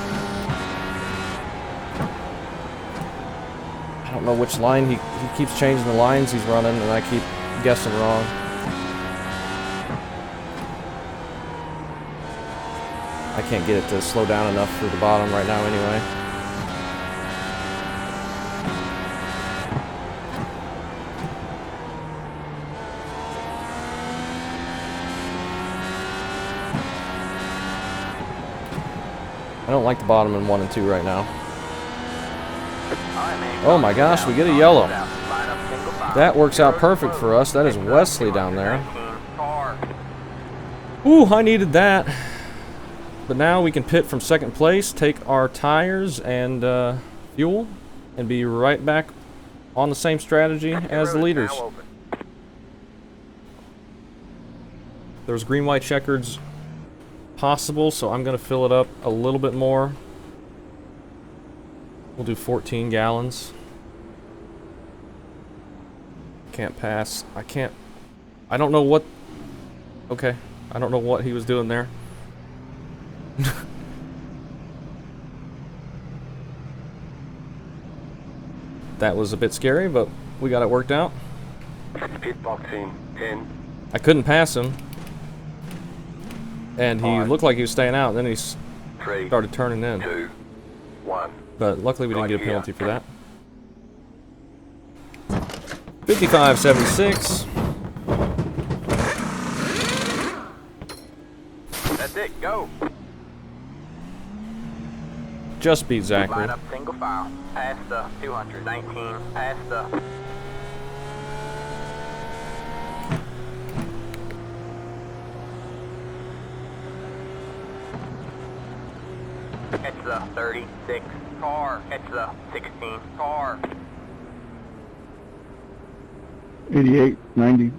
I don't know which line he keeps changing the lines he's running, and I keep guessing wrong. I can't get it to slow down enough for the bottom right now anyway. I don't like the bottom in 1 and 2 right now. Oh my gosh, we get a yellow. That works out perfect for us. That is Wesley down there. Ooh, I needed that. But now we can pit from second place, take our tires and fuel, and be right back on the same strategy as the leaders. There's green, white, checkers possible, so I'm going to fill it up a little bit more. We'll do 14 gallons. Can't pass. I don't know what... Okay. I don't know what he was doing there. That was a bit scary, but we got it worked out. Pit boxing 10. I couldn't pass him. And he 5, looked like he was staying out, and then he 3, started turning in. 2, 1. But luckily we didn't Right get a here. penalty for that. 55.76. That's it, go. Just beat Zachary. Line up single file. Past the 219. Past the... Catch the 36 car. Catch the 16 car. 88, 90.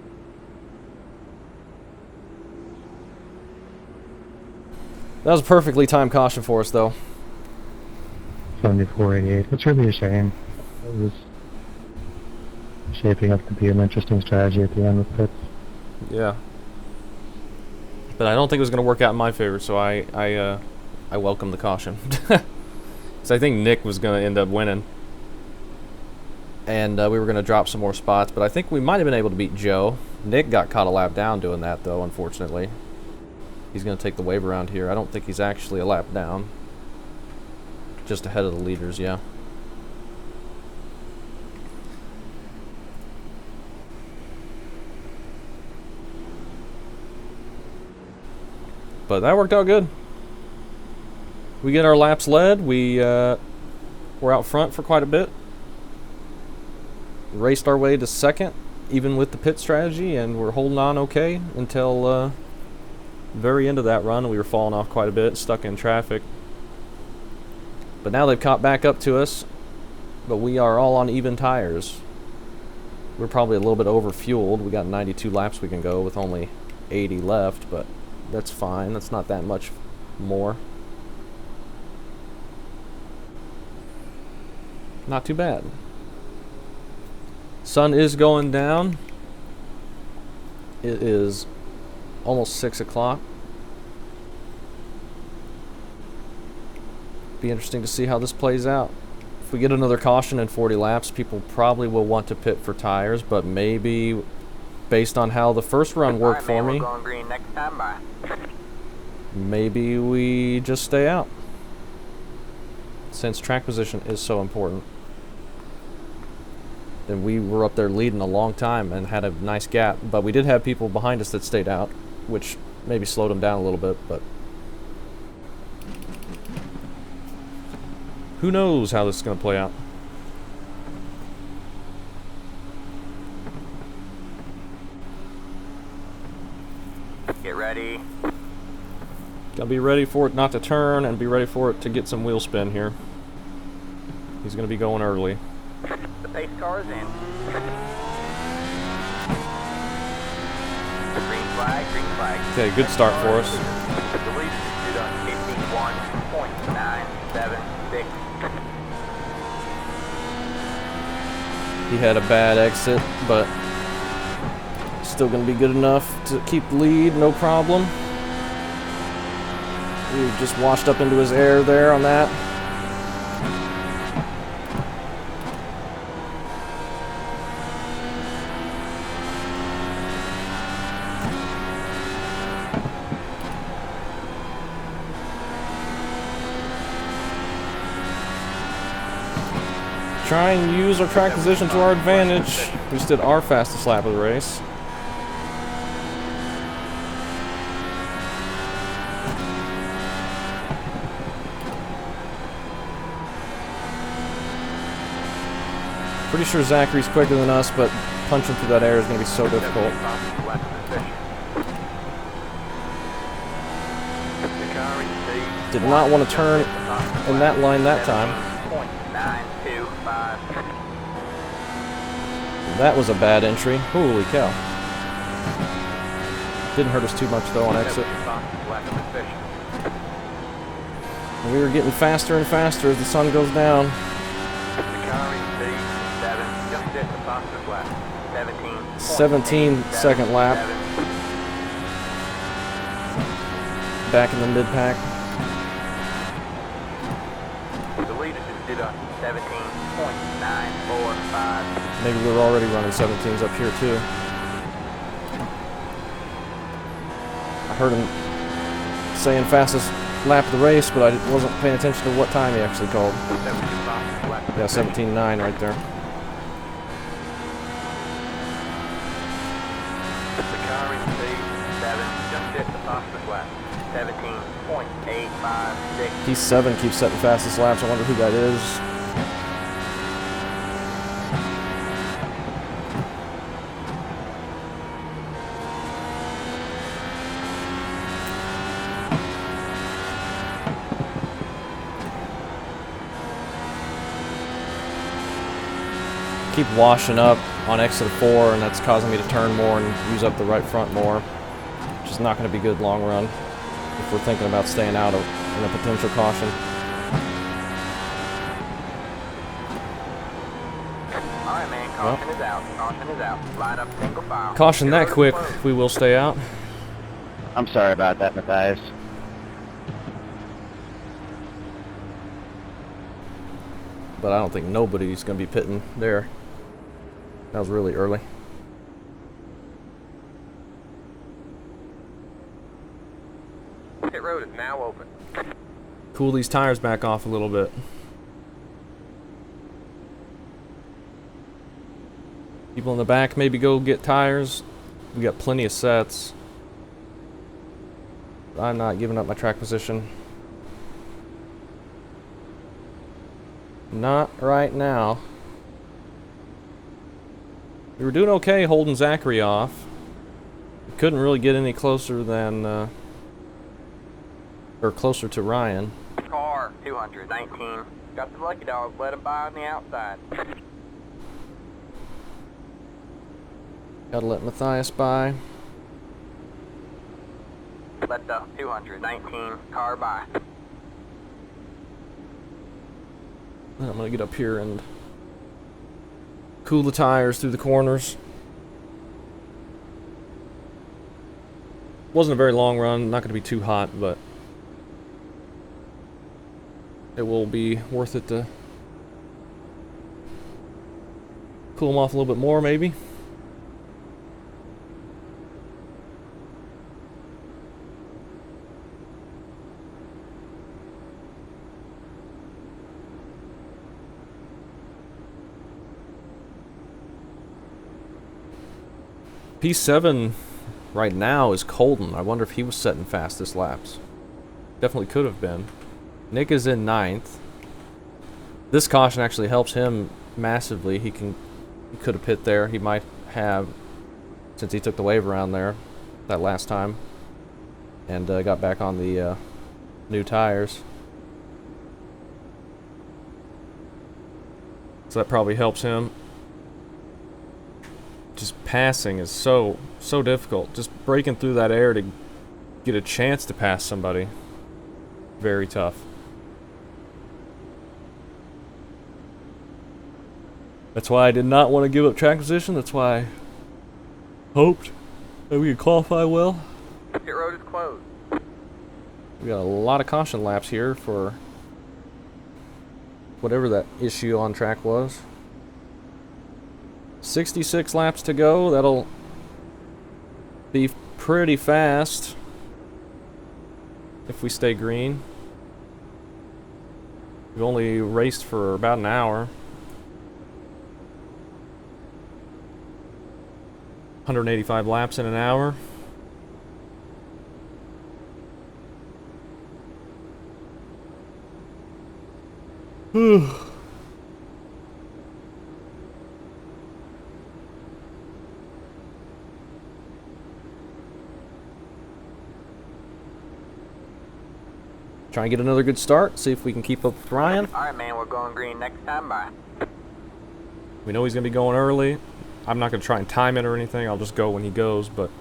That was a perfectly timed caution for us, though. 74, 88. It's really a shame. It was shaping up to be an interesting strategy at the end with pits. Yeah. But I don't think it was going to work out in my favor, so I welcome the caution. So I think Nick was going to end up winning. And we were going to drop some more spots, but I think we might have been able to beat Joe. Nick got caught a lap down doing that, though, unfortunately. He's going to take the wave around here. I don't think he's actually a lap down. Just ahead of the leaders, yeah. But that worked out good. We get our laps led. We're out front for quite a bit. Raced our way to second, even with the pit strategy, and we're holding on okay until the very end of that run. We were falling off quite a bit, stuck in traffic. But now they've caught back up to us, but we are all on even tires. We're probably a little bit over-fueled. We got 92 laps we can go with only 80 left, but that's fine. That's not that much more. Not too bad. Sun is going down. It is almost 6 o'clock. Be interesting to see how this plays out. If we get another caution in 40 laps, people probably will want to pit for tires, but maybe based on how the first run worked for me, We're going green next time by. maybe we just stay out, since track position is so important. And we were up there leading a long time and had a nice gap, but we did have people behind us that stayed out, which maybe slowed them down a little bit, but who knows how this is going to play out. Get ready. Gotta be ready for it not to turn and be ready for it to get some wheel spin here. He's gonna be going early. The pace car is in. Green flag, green flag. Okay, good start for us. The lead is at 51.976. He had a bad exit, but still gonna be good enough to keep the lead, no problem. We just washed up into his air there on that. Try and use our track position to our advantage. We just did our fastest lap of the race. Pretty sure Zachary's quicker than us, but punching through that air is going to be so difficult. Did not want to turn in that line that time. That was a bad entry. Holy cow. Didn't hurt us too much though on exit. We were getting faster and faster as the sun goes down. 17-second lap. Back in the mid-pack. The leader just did a 17.945. Maybe we were already running 17s up here too. I heard him saying fastest lap of the race, but I wasn't paying attention to what time he actually called. Yeah, 17.9 right there. The car in P7 just hit the fastest lap. 17.856. P7 keeps setting fastest laps. I wonder who that is. Keep washing up on exit 4, and that's causing me to turn more and use up the right front more, which is not going to be good long run if we're thinking about staying out of in a potential caution. Alright man, caution is out. Caution is out. Line up single file. Caution that quick, we will stay out. I'm sorry about that, Matthias. But I don't think nobody's going to be pitting there. That was really early. Pit road is now open. Cool these tires back off a little bit. People in the back maybe go get tires. We got plenty of sets. I'm not giving up my track position. Not right now. We were doing okay holding Zachary off. We couldn't really get any closer than, or closer to Ryan. Car 219. Got the lucky dog. Let him by on the outside. Gotta let Matthias by. Let the 219 car by. Then I'm gonna get up here and cool the tires through the corners. Wasn't a very long run, not gonna be too hot, but it will be worth it to cool them off a little bit more, maybe. P7 right now is Colton. I wonder if he was setting fastest laps. Definitely could have been. Nick is in 9th. This caution actually helps him massively. He could have pit there. He might have, since he took the wave around there that last time. and got back on the new tires. So that probably helps him. Just passing is so difficult. Just breaking through that air to get a chance to pass somebody. Very tough. That's why I did not want to give up track position. That's why I hoped that we could qualify well. Pit road is closed. We got a lot of caution laps here for whatever that issue on track was. 66 laps to go. That'll be pretty fast if we stay green. We've only raced for about an hour. 185 laps in an hour. Try and get another good start, see if we can keep up with Ryan. Alright, man, we're going green next time. Bye. We know he's going to be going early. I'm not going to try and time it or anything. I'll just go when he goes, but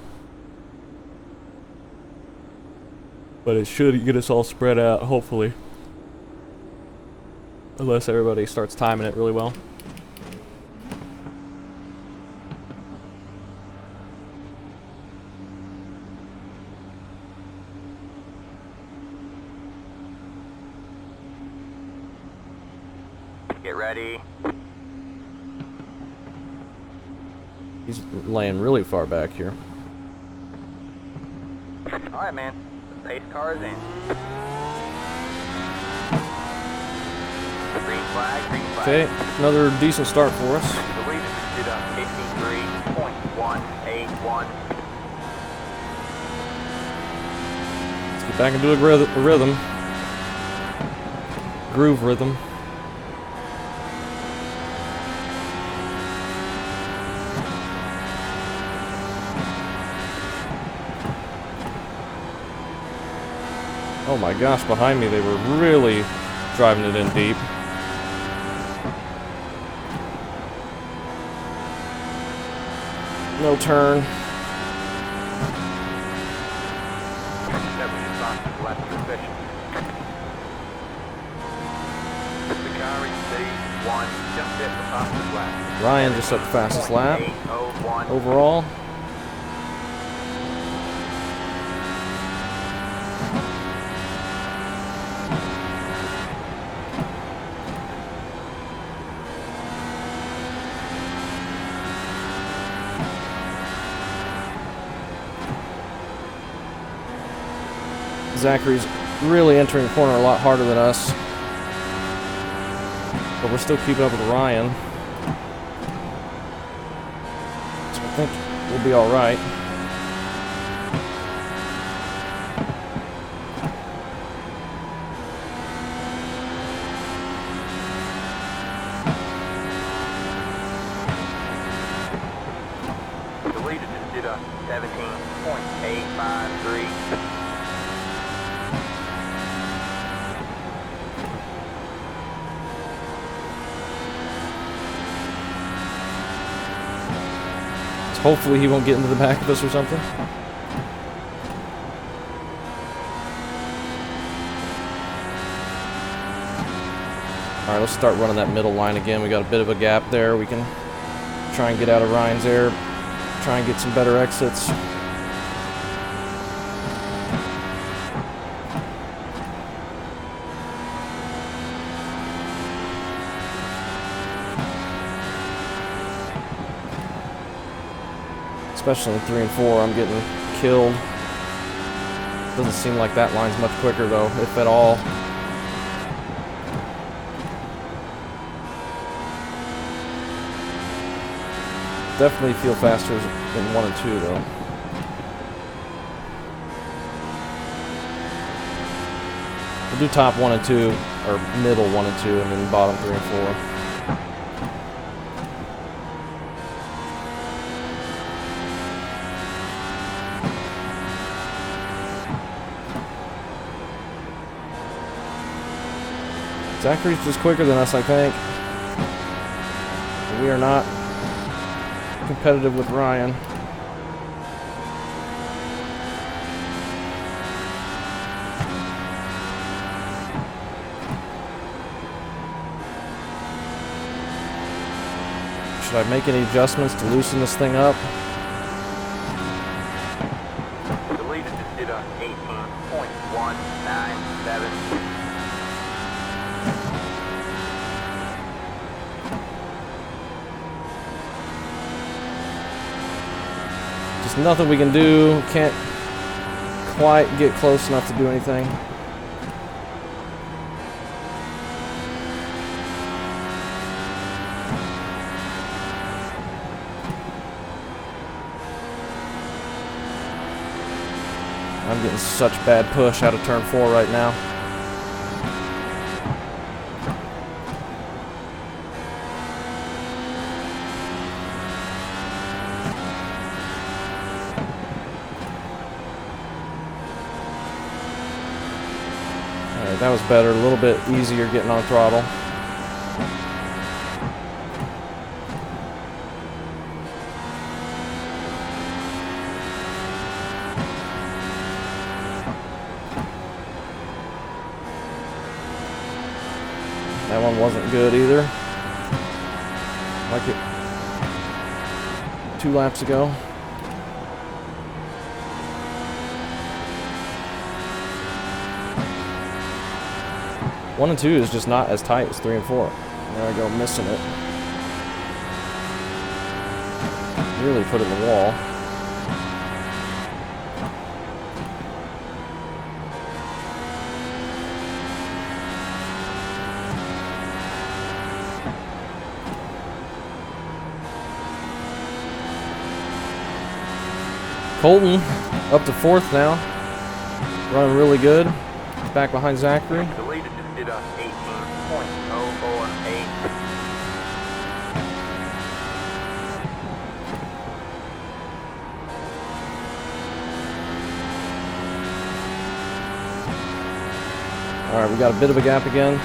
it should get us all spread out, hopefully. Unless everybody starts timing it really well. Get ready. He's laying really far back here. Alright, man. The pace car is in. Green flag, green flag. Okay, another decent start for us. The leader did up 53.181. Let's get back into a rhythm. Groove rhythm. Oh my gosh, behind me they were really driving it in deep. No turn. Ryan just set the fastest lap overall. Zachary's really entering the corner a lot harder than us, but we're still keeping up with Ryan, so I think we'll be all right. The leader just did a 17.853. Hopefully he won't get into the back of us or something. Alright, let's start running that middle line again. We got a bit of a gap there. We can try and get out of Ryan's air. Try and get some better exits. Especially in 3 and 4, I'm getting killed. Doesn't seem like that line's much quicker though, if at all. Definitely feel faster than 1 and 2 though. We'll do top 1 and 2, or middle 1 and 2, and then bottom 3 and 4. Zachary's just quicker than us, I think. We are not competitive with Ryan. Should I make any adjustments to loosen this thing up? The leader just did a 18.197. Just nothing we can do. Can't quite get close enough to do anything. I'm getting such bad push out of turn 4 right now. Alright, that was better. A little bit easier getting on throttle. That one wasn't good either. Like it 2 laps ago. 1 and 2 is just not as tight as 3 and 4. There I go, missing it. Really put it in the wall. Colton up to 4th now, running really good. Back behind Zachary. The leader just did a 18.048. All right, we got a bit of a gap again.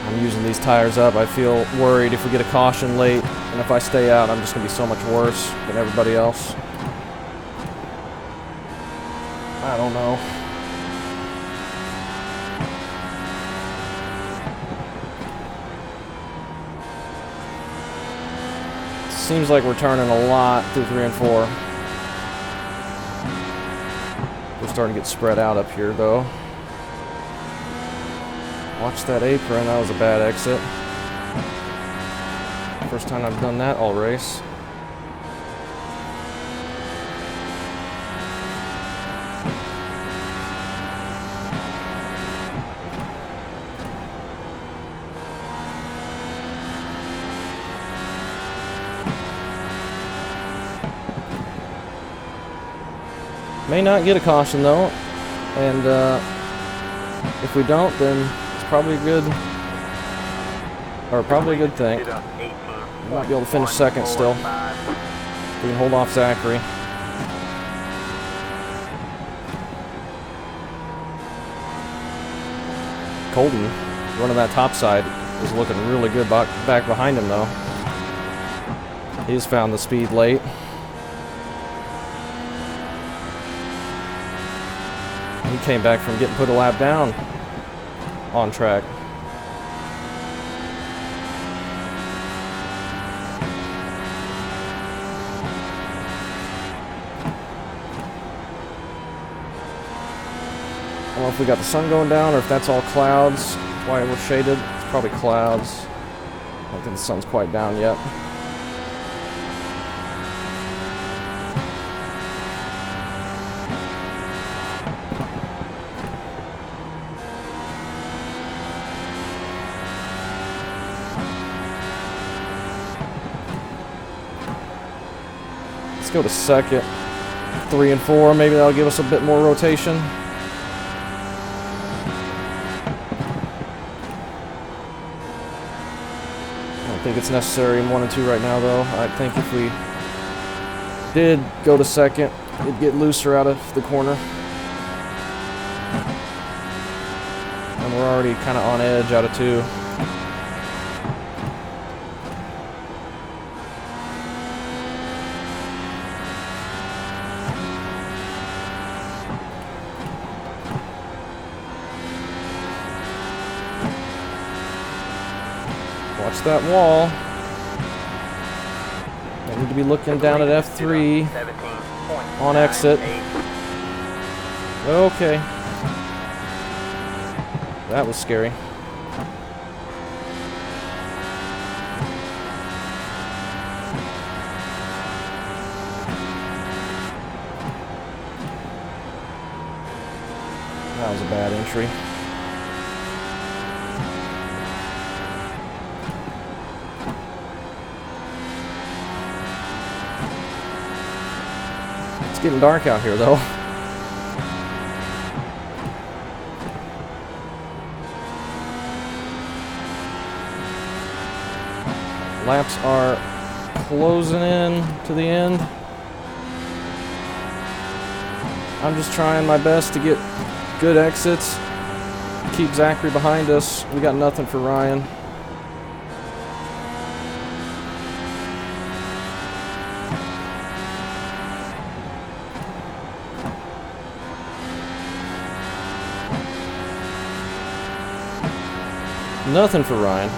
I'm using these tires up. I feel worried if we get a caution late, and if I stay out, I'm just going to be so much worse than everybody else. I don't know. Seems like we're turning a lot through 3 and 4. We're starting to get spread out up here, though. Watch that apron, that was a bad exit. First time I've done that all race. May not get a caution though, and if we don't, then probably a good, or probably a good thing. We might be able to finish second still. We can hold off Zachary. Colton, running that top side, is looking really good back behind him though. He's found the speed late. He came back from getting put a lap down on track. I don't know if we got the sun going down or if that's all clouds. That's why we're shaded. It's probably clouds. I don't think the sun's quite down yet. Let's go to second. 3 and 4, maybe that'll give us a bit more rotation. I don't think it's necessary in 1 and 2 right now, though. I think if we did go to second, it'd get looser out of the corner. And we're already kind of on edge out of 2. Watch that wall. I need to be looking down at F3 on exit. Okay. That was scary. That was a bad entry. It's getting dark out here, though. Laps are closing in to the end. I'm just trying my best to get good exits. Keep Zachary behind us. We got nothing for Ryan. Nothing for Ryan.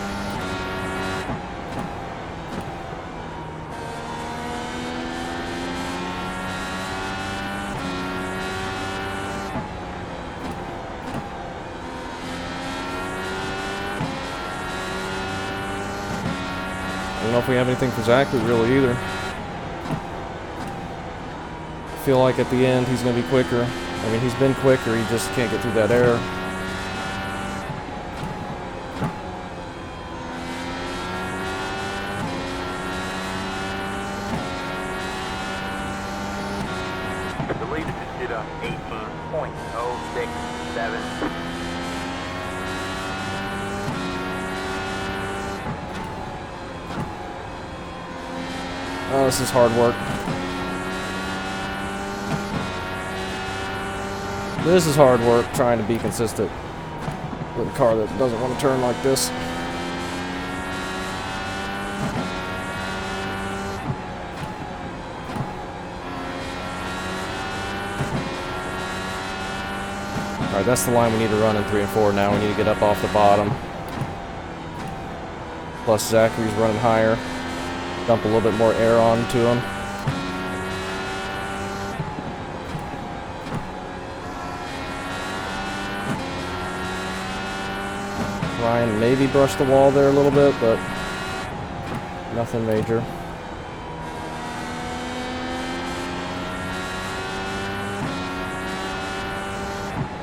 I don't know if we have anything for Zachary really either. I feel like at the end he's going to be quicker. I mean, he's been quicker, he just can't get through that error. The leader just did a 18.067. Oh, this is hard work. This is hard work trying to be consistent with a car that doesn't want to turn like this. Alright, that's the line we need to run in 3 and 4 now. We need to get up off the bottom. Plus Zachary's running higher. Dump a little bit more air onto him. Ryan maybe brushed the wall there a little bit, but nothing major.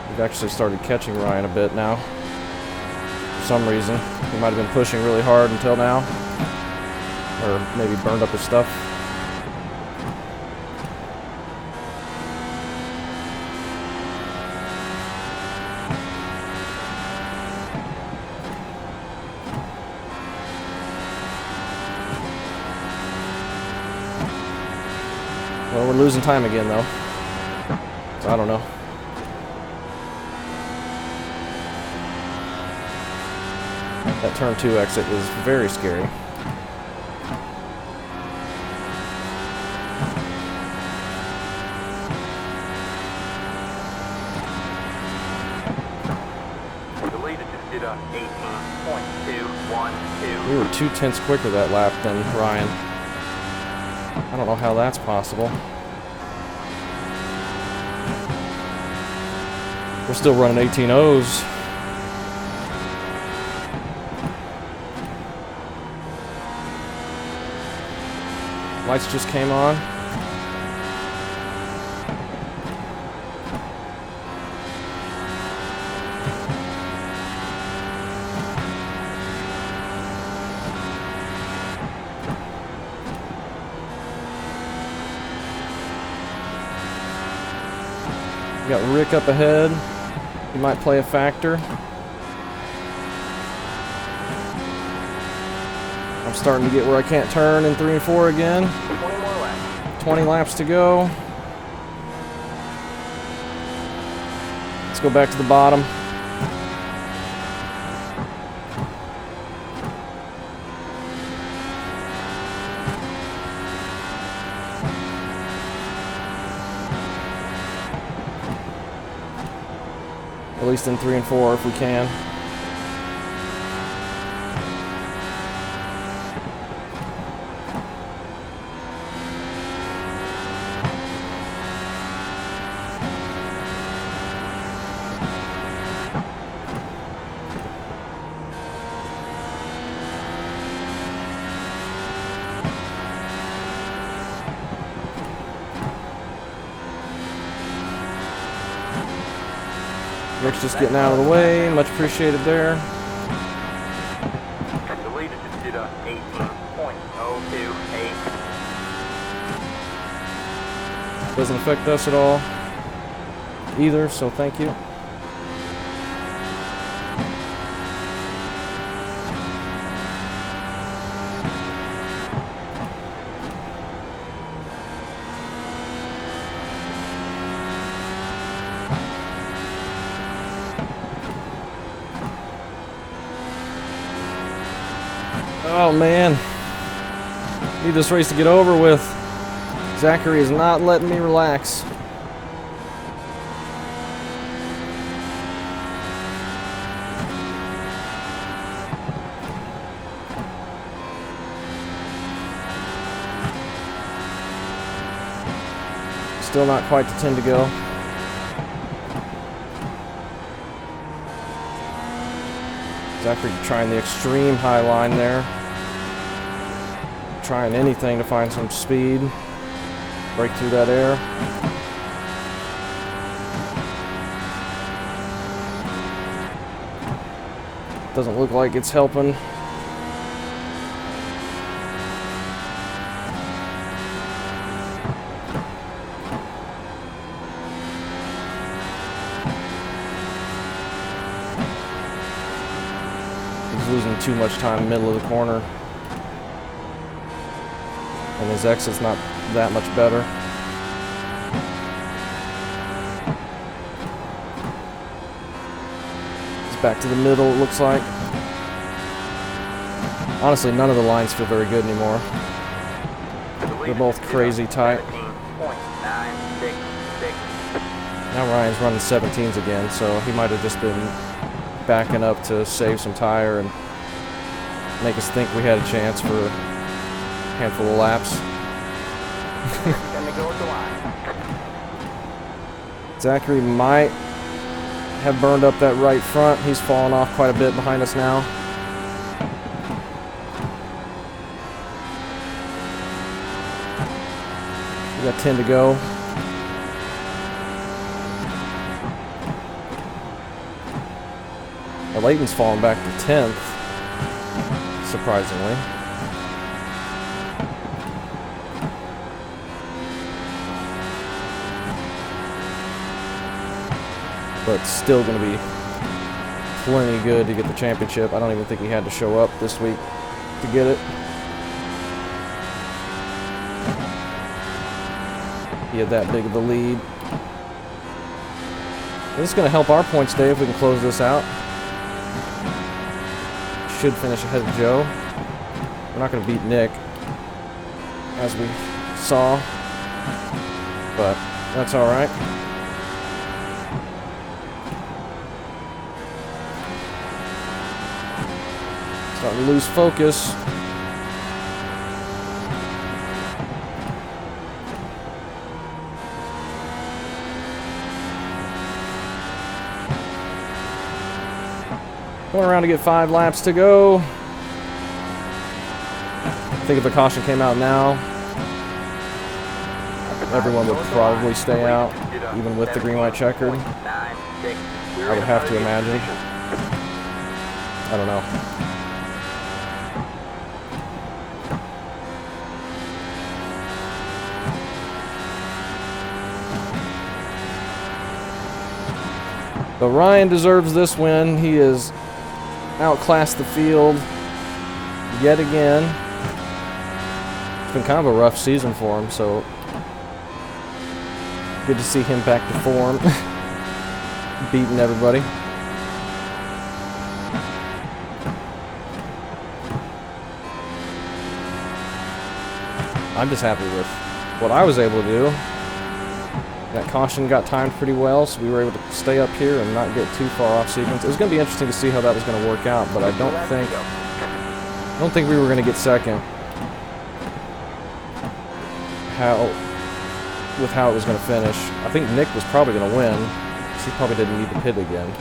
We've actually started catching Ryan a bit now. For some reason. He might have been pushing really hard until now. Or maybe burned up his stuff. Well, we're losing time again, though. So I don't know. That turn 2 exit is very scary. We were 2/10 quicker that lap than Ryan. I don't know how that's possible. We're still running 18.0s. Lights just came on. We got Rick up ahead. He might play a factor. I'm starting to get where I can't turn in 3 and 4 again. 20 more laps. 20 laps to go. Let's go back to the bottom. At least in 3 and 4 if we can. Rick's just getting out of the way. Much appreciated there. The lead is just did a 18.028. Doesn't affect us at all either, so thank you. Oh man, need this race to get over with. Zachary is not letting me relax. Still not quite to 10 to go. Zachary trying the extreme high line there. Trying anything to find some speed. Break through that air. Doesn't look like it's helping. He's losing too much time in the middle of the corner. And his exit's not that much better. He's back to the middle, it looks like. Honestly, none of the lines feel very good anymore. They're both crazy tight. 17.966. Now Ryan's running 17s again, so he might have just been backing up to save some tire and make us think we had a chance for a handful of laps. Gonna go with the line. Zachary might have burned up that right front. He's fallen off quite a bit behind us now. We got 10 to go. Now Leighton's fallen back to 10th, surprisingly. But still going to be plenty good to get the championship. I don't even think he had to show up this week to get it. He had that big of a lead. This is going to help our points day if we can close this out. Should finish ahead of Joe. We're not going to beat Nick, as we saw, but that's all right. Starting to lose focus. Going around to get 5 laps to go. I think if the caution came out now, everyone would probably stay out, even with the green-white checkered. I would have to imagine. I don't know. But Ryan deserves this win. He has outclassed the field yet again. It's been kind of a rough season for him, so good to see him back to form, beating everybody. I'm just happy with what I was able to do. That caution got timed pretty well, so we were able to stay up here and not get too far off sequence. It was going to be interesting to see how that was going to work out, but I don't think we were going to get second. With how it was going to finish. I think Nick was probably going to win, because he probably didn't need to pit again.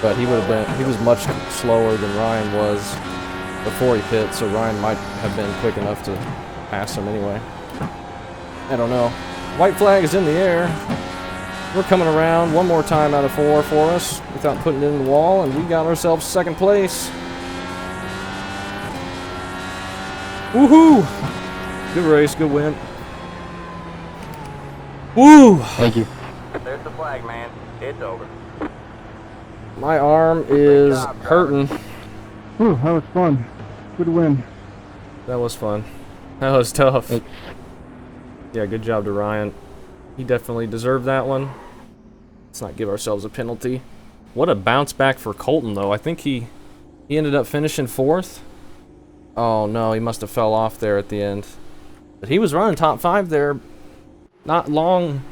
But he was much slower than Ryan was before he pit, so Ryan might have been quick enough to pass him anyway. I don't know. White flag is in the air. We're coming around one more time out of 4 for us without putting it in the wall, and we got ourselves second place. Woohoo! Good race, good win. Woo! Thank you. There's the flag, man. It's over. My arm is hurting. Whew, that was fun. Good win. That was fun. That was tough. Yeah, good job to Ryan. He definitely deserved that one. Let's not give ourselves a penalty. What a bounce back for Colton, though. I think he ended up finishing 4th. Oh, no, he must have fell off there at the end. But he was running top 5 there not long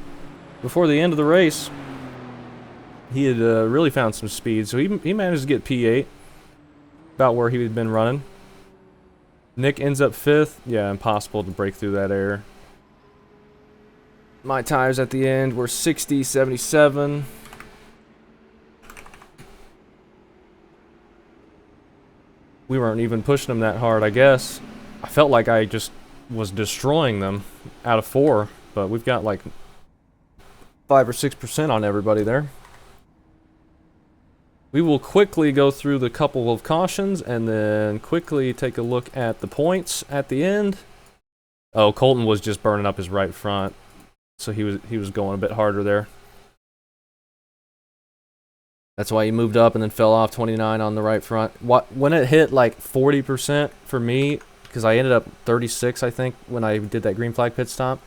before the end of the race. He had really found some speed, so he managed to get P8. About where he had been running. Nick ends up 5th. Yeah, impossible to break through that air. My tires at the end were 60, 77. We weren't even pushing them that hard, I guess. I felt like I just was destroying them out of 4, but we've got like 5 or 6% on everybody there. We will quickly go through the couple of cautions and then quickly take a look at the points at the end. Oh, Colton was just burning up his right front, so he was going a bit harder there. That's why he moved up and then fell off 29 on the right front. When it hit like 40% for me, because I ended up 36, I think, when I did that green flag pit stop,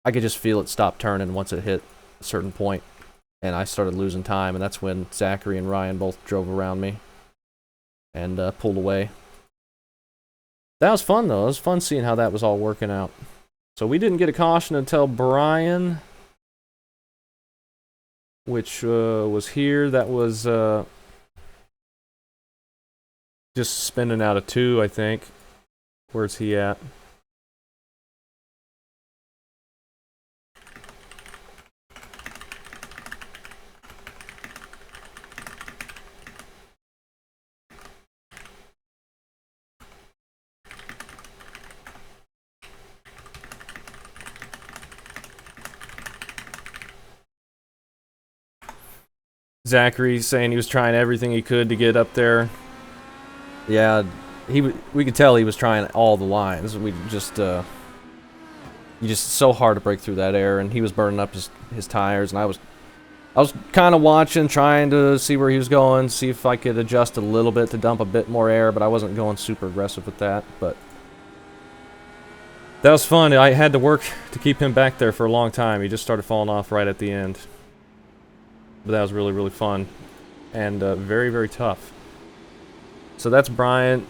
I could just feel it stop turning once it hit a certain point. And I started losing time, and that's when Zachary and Ryan both drove around me and pulled away. That was fun, though. It was fun seeing how that was all working out. So we didn't get a caution until Brian, which was here. That was just spinning out of 2, I think. Where's he at? Zachary saying he was trying everything he could to get up there. Yeah, we could tell he was trying all the lines. We just so hard to break through that air, and he was burning up his tires, and I was kind of watching, trying to see where he was going, see if I could adjust a little bit to dump a bit more air, but I wasn't going super aggressive with that. But that was fun. I had to work to keep him back there for a long time. He just started falling off right at the end. But that was really, really fun and very, very tough. So that's Brian.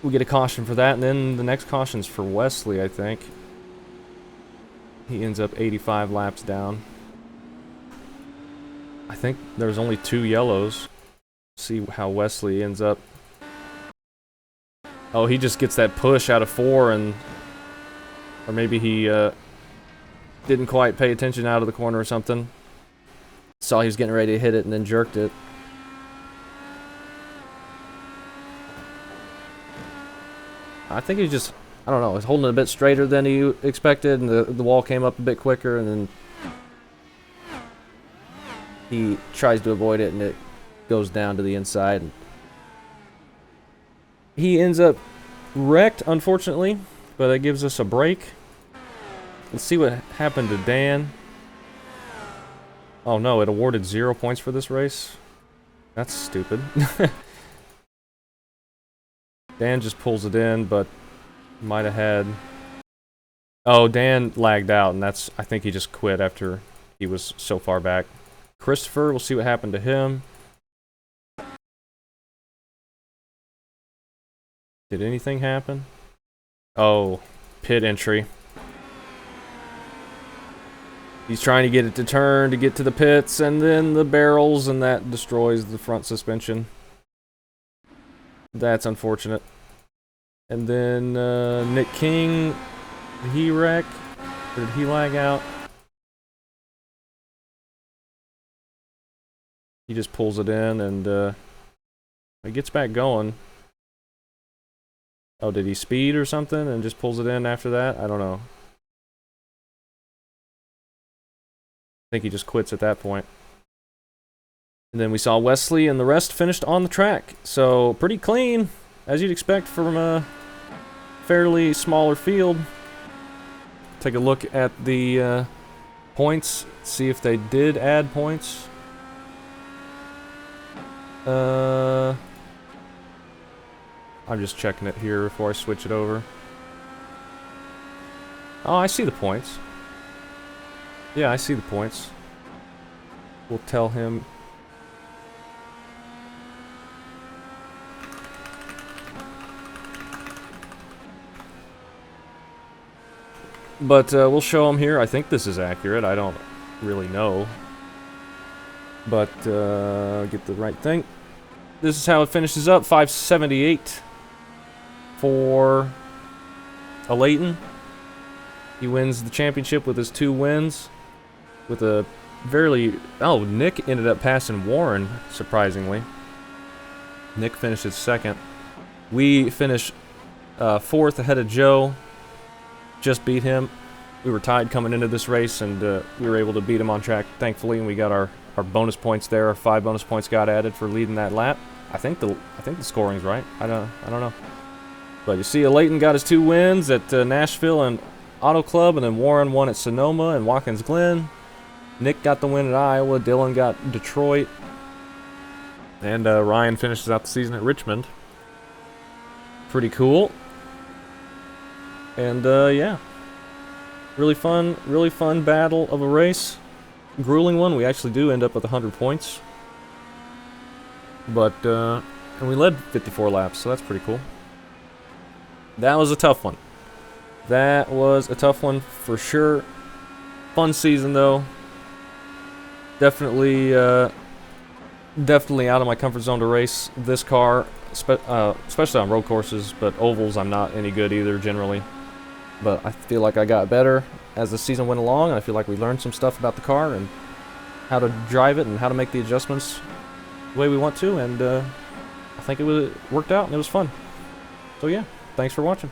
We get a caution for that, and then the next caution's for Wesley, I think. He ends up 85 laps down. I think there's only 2 yellows. See how Wesley ends up. Oh, he just gets that push out of 4, and or maybe he didn't quite pay attention out of the corner or something. Saw he was getting ready to hit it and then jerked it. I think he just, I don't know, he's holding it a bit straighter than he expected, and the wall came up a bit quicker, and then he tries to avoid it, and it goes down to the inside. And he ends up wrecked, unfortunately, but that gives us a break. Let's see what happened to Dan. Oh no, it awarded 0 points for this race? That's stupid. Dan just pulls it in, but might have had... Oh, Dan lagged out, and that's... I think he just quit after he was so far back. Christopher, we'll see what happened to him. Did anything happen? Oh, pit entry. He's trying to get it to turn to get to the pits, and then the barrels, and that destroys the front suspension. That's unfortunate. And then Nick King, did he wreck? Or did he lag out? He just pulls it in, and he gets back going. Oh, did he speed or something and just pulls it in after that? I don't know. I think he just quits at that point. And then we saw Wesley and the rest finished on the track. So, pretty clean, as you'd expect from a fairly smaller field. Take a look at the points, see if they did add points. I'm just checking it here before I switch it over. Oh, I see the points. Yeah, I see the points. We'll tell him. But we'll show him here. I think this is accurate. I don't really know. But get the right thing. This is how it finishes up. 578 for Leighton. He wins the championship with his 2 wins. With a very... Oh, Nick ended up passing Warren, surprisingly. Nick finishes 2nd. We finished 4th ahead of Joe. Just beat him. We were tied coming into this race, and we were able to beat him on track, thankfully, and we got our bonus points there. Our 5 bonus points got added for leading that lap. I think the scoring's right. I don't know. But you see, Leighton got his 2 wins at Nashville and Auto Club, and then Warren won at Sonoma and Watkins Glen. Nick got the win at Iowa. Dylan got Detroit. And Ryan finishes out the season at Richmond. Pretty cool. And yeah. Really fun battle of a race. Grueling one. We actually do end up with 100 points. But, and we led 54 laps, so that's pretty cool. That was a tough one. That was a tough one for sure. Fun season, though. Definitely out of my comfort zone to race this car, especially on road courses, but ovals I'm not any good either, generally. But I feel like I got better as the season went along, and I feel like we learned some stuff about the car and how to drive it and how to make the adjustments the way we want to, and I think it worked out and it was fun. So yeah, thanks for watching.